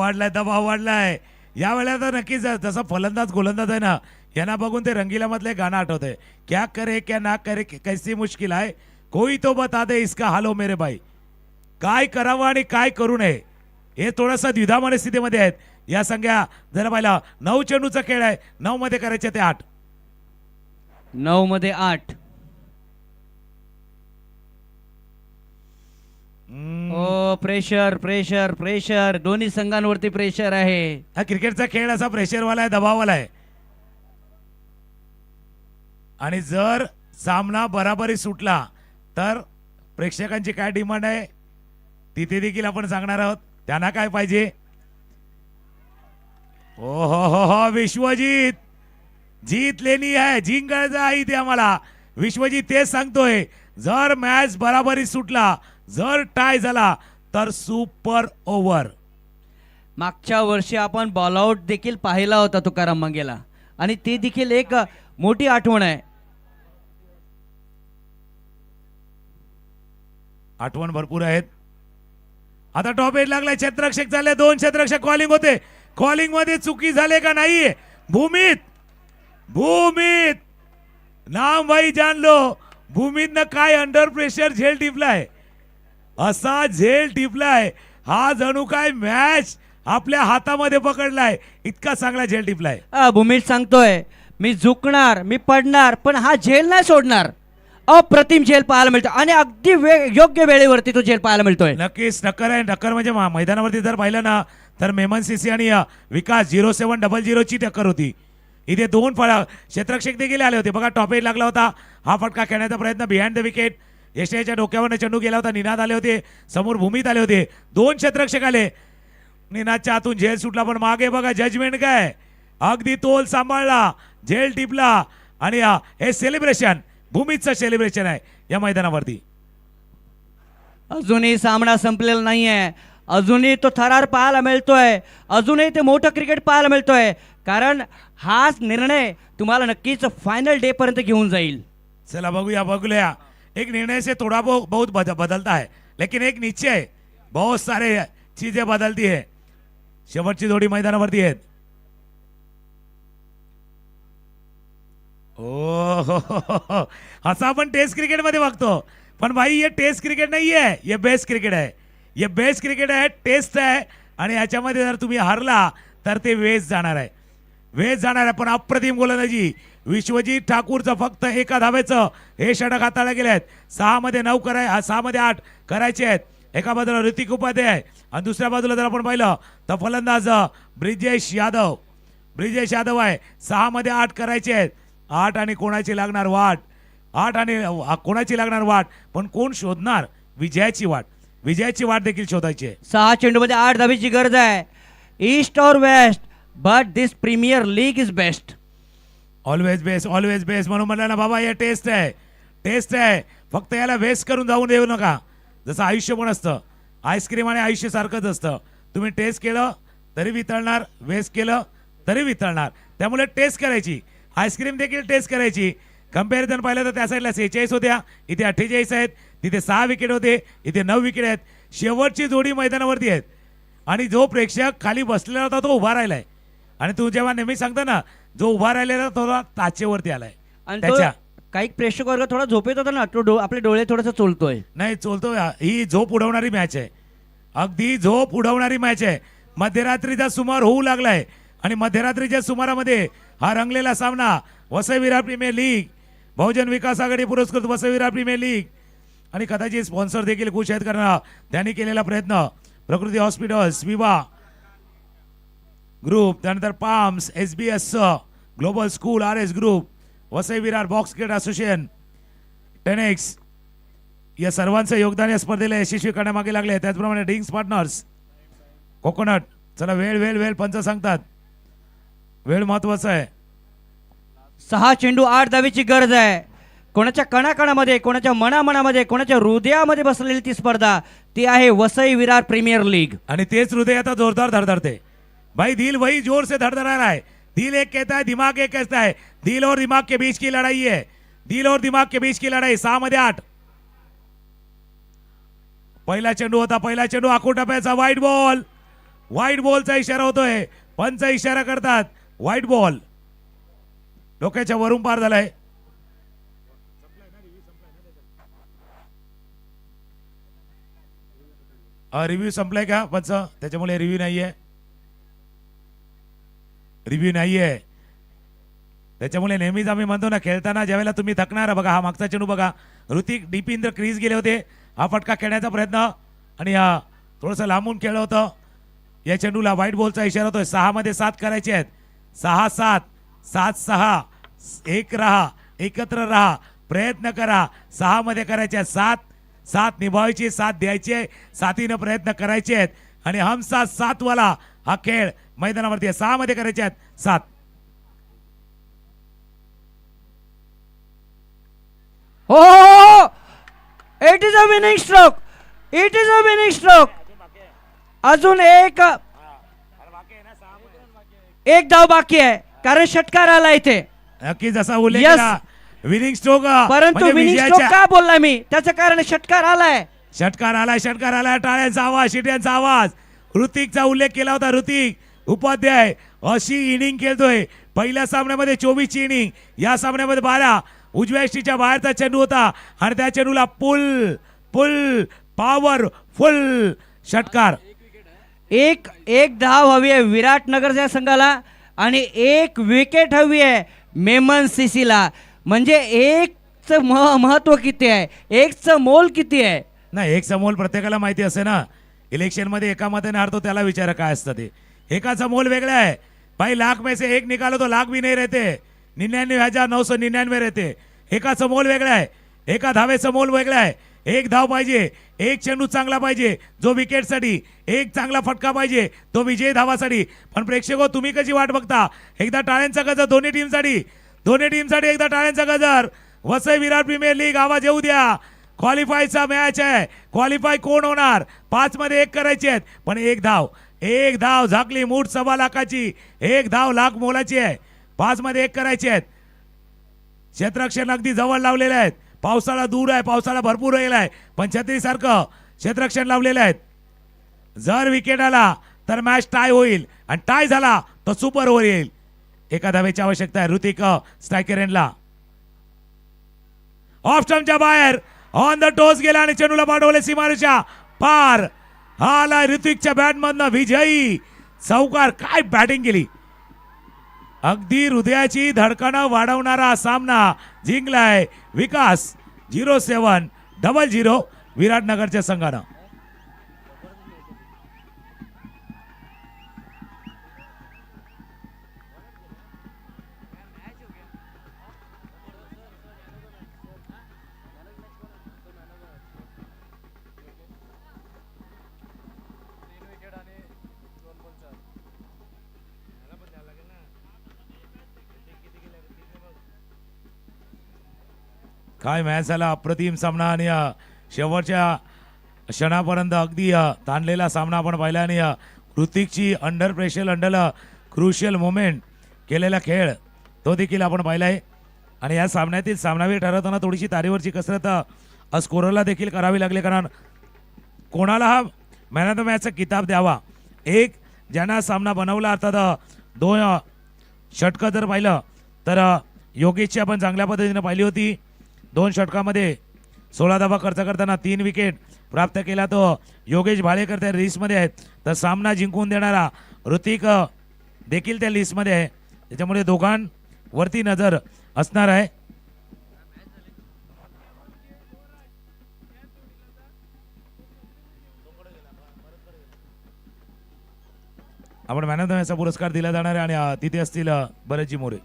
वाढलाय. या वेळेला तर नक्कीच जसं फलंदाज गोलंदाज आहे ना, यांना बघून ते रंगीला मधले गाणं आठवतंय. क्या करे क्या ना करे कैसी मुश्किल आहे, कोई तो बता दे इसका हालो मेरे भाई. काय करावं आणि काय करू नये हे थोडंसं द्विधा मनस्थितीमध्ये आहेत या संख्या. जर पाहिला 9 चेंडूचा खेळ आहे, 9 मध्ये करायचे ते 8. 9 मध्ये 8. ओ प्रेशर दोन्ही संघांवरती प्रेशर आहे. हा क्रिकेटचा खेळ असा प्रेशरवाला आहे, दबावाला आहे. आणि जर सामना बराबरी सुटला तर प्रेक्षकांची काय डिमांड आहे तिथे देखील आपण सांगणार आहोत. त्यांना काय पाहिजे. ओ हो विश्वजीत, जीत लेनी है, जिंकायचं आहे इथे आम्हाला. विश्वजीत तेच सांगतोय. जर मॅच बराबरी सुटला, जर टाय झाला तर सुपर ओव्हर. मागच्या वर्षी आपण बॉलआउट देखील पाहिला होता तुकाराम मंगेला, आणि ती देखील एक मोठी आठवण आहे. आठवण भरपूर आहेत. आता टॉप 8 लागलाय. क्षेत्ररक्षक चालले, 2 क्षेत्ररक्षक कॉलिंग होते. कॉलिंग मध्ये चुकी झाले का नाही. भूमित नाम भाई जान लो. भूमितनं काय अंडर प्रेशर झेल टिपलाय, असा झेल टिपलाय. हा जणू काय मॅच आपल्या हातामध्ये पकडलाय, इतका चांगला झेल टिपलाय. भूमीत सांगतोय मी झुकणार, मी पडणार, पण हा झेल नाही सोडणार. अप्रतिम झेल पाहायला मिळतो आणि अगदी योग्य वेळेवरती तो झेल पाहायला मिळतोय. नक्कीच टक्कर आहे. टक्कर म्हणजे मैदानावरती जर पाहिलं ना तर मेमन सीसी आणि विकास 0700 ची टक्कर होती. इथे 2 क्षेत्ररक्षक देखील आले होते. बघा टॉप 8 लागला होता. हा फटका खेळण्याचा प्रयत्न बिहाइंड द विकेट. यशच्या डोक्यावर चेंडू गेला होता. निनाद आले होते, समोर भूमीत आले होते. 2 क्षेत्ररक्षक आले. निनादच्या हातून झेल सुटला, पण मागे बघा जजमेंट काय, अगदी तोल सांभाळला, झेल टिपला. आणि हे सेलिब्रेशन भूमीचं सेलिब्रेशन आहे या मैदानावरती. अजूनही सामना संपलेला नाहीये. अजूनही तो थरार पाहायला मिळतोय. अजूनही ते मोठं क्रिकेट पाहायला मिळतोय. कारण हाच निर्णय तुम्हाला नक्कीच फायनल डे पर्यंत घेऊन जाईल. चला बघूया. एक निर्णय से थोड़ा बहुत बदलता है, लेकिन एक निश्चय बहुत सारे चीजें बदलती है. शेवटची जोडी मैदानावरती आहेत. ओ असा आपण टेस्ट क्रिकेट मध्ये बघतो, पण भाई ये टेस्ट क्रिकेट नहीं है, ये बेस्ट क्रिकेट है. ये बेस्ट क्रिकेट आहे, टेस्ट आहे. आणि याच्यामध्ये जर तुम्ही हरला तर ते वेस्ट जाणार आहे. पण अप्रतिम गोलंदाजी विश्वजीत ठाकूरचं फक्त 1 धावेचं हे षटक हाताळले गेले आहेत. 6 मध्ये 8 करायचे आहेत. एका बाजूला ऋतिक उपाध्याय आणि दुसऱ्या बाजूला जर आपण पाहिलं तर फलंदाज ब्रिजेश यादव आहे. 6 मध्ये 8 करायचे आहेत. 8 आणि कोणाची लागणार वाट, 8 आणि कोणाची लागणार वाट, पण कोण शोधणार विजयाची वाट देखील शोधायची आहे. 6 चेंडूमध्ये 8 धावेची गरज आहे. ईस्ट और west, but this premier league is best. Always best म्हणून म्हणलं ना बाबा, हे टेस्ट आहे. फक्त याला वेस्ट करून जाऊ देऊ नका. जसं आयुष्य पण असतं, आईस्क्रीम आणि आयुष्य सारखंच असतं. तुम्ही टेस्ट केलं तरी वितळणार, वेस्ट केलं तरी वितळणार. त्यामुळे टेस्ट करायची, आईस्क्रीम देखील टेस्ट करायची. कंपॅरिझन पाहिलं तर त्या साईडला 46 होत्या, इथे 48 आहेत. तिथे 6 विकेट होते, इथे 9 विकेट आहेत. शेवटची जोडी मैदानावरती आहेत आणि जो प्रेक्षक खाली बसलेला होता तो उभा राहिलाय. आणि तू जेव्हा नेहमी सांगता ना, जो उभा राहिलेला तो ताचेवरती आलाय. आणि तो त्याच्या काही प्रेक्षक वर्ग थोडा झोपेत होता ना, तो आपले डोळे थोडंसं चोलतोय. नाही चोलतोय. ही झोप उडवणारी मॅच आहे, अगदी झोप उडवणारी मॅच आहे. मध्यरात्रीचा सुमार होऊ लागलाय आणि मध्यरात्रीच्या सुमारामध्ये हा रंगलेला सामना वसई विरार प्रीमियर लीग, बहुजन विकास आघाडी पुरस्कृत वसई विरार प्रीमियर लीग आणि कदाचित स्पॉन्सर देखील खुश आहेत, कारण त्यांनी केलेला प्रयत्न प्रकृती हॉस्पिटल्स, विवा ग्रुप, त्यानंतर Palms, SBS global school, RS group, Vasai Virar box cricket association, Tenex या सर्वांचं योगदान या स्पर्धेला यशस्वी करण्यामागे लागले. त्याचप्रमाणे ड्रिंक्स पार्टनर्स, कोकोनट. चला वेळ वेळ वेळ पंच सांगतात, वेळ महत्वाचा आहे. 6 चेंडू 8 धावेची गरज आहे. कोणाच्या कणाकणामध्ये, कोणाच्या मनामनामध्ये, कोणाच्या हृदयामध्ये बसलेली ती स्पर्धा, ती आहे वसई विरार प्रीमियर लीग. आणि तेच हृदय आता जोरदार धडधडते. भाई दिल वही जोर से धड़धड़ा रहा है. दिल एक कहता है, दिमाग एक कहता है. दिल और दिमाग के बीच की लड़ाई है, दिल और दिमाग के बीच की लड़ाई. 6 मध्ये 8. पहिला चेंडू होता, पहिला चेंडू आखूड टप्प्याचा. व्हाईट बॉल, व्हाईट बॉलचा इशारा होतोय. पंच इशारा करतात व्हाईट बॉल. डोक्याच्या वरून पार झालाय. रिव्ह्यू संपलाय का पंच? त्याच्यामुळे रिव्ह्यू नाहीये, रिव्ह्यू नाहीये. त्याच्यामुळे नेहमीच आम्ही म्हणतो ना, खेळताना ज्यावेळेला तुम्ही थकणार. बघा हा मागचा चेंडू बघा, Hrithik deep in the crease गेले होते. हा फटका खेळण्याचा प्रयत्न आणि हा थोडंसं लांबून खेळलं होतं. या चेंडूला व्हाईट बॉलचा इशारा होतोय. 6 मध्ये 7 करायचे आहेत. 6-7, 7-6, एक राहा, एकत्र राहा, प्रयत्न करा. 6 मध्ये करायचे आहेत 7 निभावायची, 7 द्यायची आहे, 7नं प्रयत्न करायचे आहेत. आणि हम 7 वाला हा खेळ मैदानावरती आहे. 6 मध्ये करायचे आहेत 7. हो, it is a winning stroke, it is a winning stroke. अजून एक धाव बाकी आहे, कारण षटकार आला इथे. नक्की जसा उल्लेख Yes. केला, विनिंग स्ट्रोक. परंतु म्हणजे विनिंग स्ट्रोक विजयाच्या का बोलला मी, त्याचं कारण षटकार आलाय. षटकार आलाय, षटकार आलाय. टाळ्यांचा आवाज, शिट्यांचा आवाज. ऋतिकचा उल्लेख केला होता. ऋतिक उपाध्याय अशी इनिंग खेळतोय. पहिल्या सामन्यामध्ये 24 ची इनिंग, या सामन्यामध्ये 12. उजव्या यष्टीच्या बाहेरचा चेंडू होता आणि त्या चेंडूला पुल पुल पॉवर फुल षटकार. एक धाव हवी आहे विराटनगर संघाला आणि 1 विकेट हवी आहे मेमन सीसीला. म्हणजे एकचं महत्व किती आहे, एकचं मोल किती आहे. नाही, एक समोल प्रत्येकाला माहिती असते ना. इलेक्शन मध्ये एका मताने हारतो त्याला विचारा काय असतं ते. एकाचा मोल वेगळा आहे. भाई लाख में से 1 निकालो तो लाख भी नहीं रहते, 99,999 रहते. एकाचं मोल वेगळं आहे, एका धावेचं मोल वेगळं आहे. 1 धाव पाहिजे, 1 चेंडू चांगला पाहिजे जो विकेटसाठी, 1 चांगला फटका पाहिजे तो विजयी धावासाठी. पण प्रेक्षको तुम्ही कशी वाट बघता? एकदा टाळ्यांचा गजर दोन्ही टीमसाठी, दोन्ही टीमसाठी एकदा टाळ्यांचा गजर. वसई विरार प्रीमियर लीग आवाज येऊ द्या. क्वालिफायचा मॅच आहे. क्वालिफाय कोण होणार? 5 मध्ये 1 करायचे आहेत, पण 1 धाव झाकली मूठ 1.25 लाखाची. 1 धाव लाख मोलाची आहे. 5 मध्ये 1 करायचे आहेत. क्षेत्ररक्षण अगदी जवळ लावलेले आहेत. पावसाळा दूर आहे, पावसाळा भरपूर राहिला आहे, पण छत्रीसारखं क्षेत्ररक्षण लावलेलं आहेत. जर विकेट आला तर मॅच टाय होईल आणि टाय झाला तर सुपर ओव्हर येईल. एका धावेची आवश्यकता आहे. ऋतिक स्ट्रायकर एंडला ऑफ स्टंपच्या बाहेर ऑन द टोस गेला आणि चेंडूला पाठवले सीमारेषा पार. हा आला ऋतिकच्या बॅटमधनं विजयी चौकार. काय बॅटिंग केली, अगदी हृदयाची धडकणं वाढवणारा सामना जिंकलाय विकास 0700 विराटनगरच्या संघानं. काय मॅच झाला, अप्रतिम सामना. आणि शेवटच्या क्षणापर्यंत अगदी ताणलेला सामना आपण पाहिला आणि ऋतिकची under pressure under crucial moment केलेला खेळ तो देखील आपण पाहिलाय. आणि या सामन्यातील सामनावीर ठरवताना थोडीशी तारेवरची कसरत स्कोररला देखील करावी लागली, कारण कोणाला हा मॅन ऑफ द मॅचचा किताब द्यावा. एक ज्यानं हा सामना बनवला, अर्थात 2 षटकं जर पाहिलं तर योगेशची आपण चांगल्या पद्धतीने पाहिली होती. 2 षटकामध्ये 16 धावा खर्च करताना 3 विकेट प्राप्त केला तो योगेश भाळेकर त्या लिस्टमध्ये आहेत. तर सामना जिंकून देणारा ऋतिक देखील त्या लिस्टमध्ये आहे. त्याच्यामुळे दोघांवरती नजर असणार आहे. आपण मॅन ऑफ द मॅचचा पुरस्कार दिला जाणार आहे आणि तिथे असतील बरेचजी मोरे.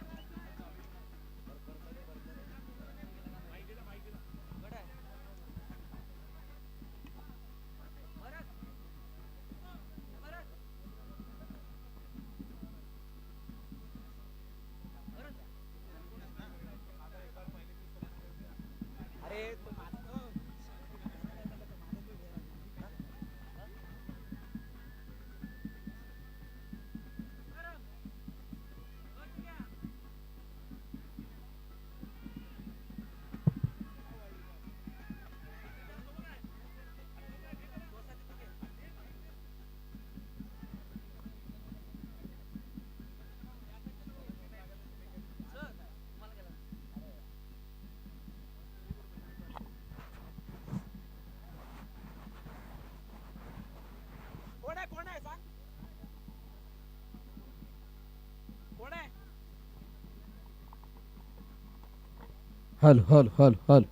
हल हल हल हल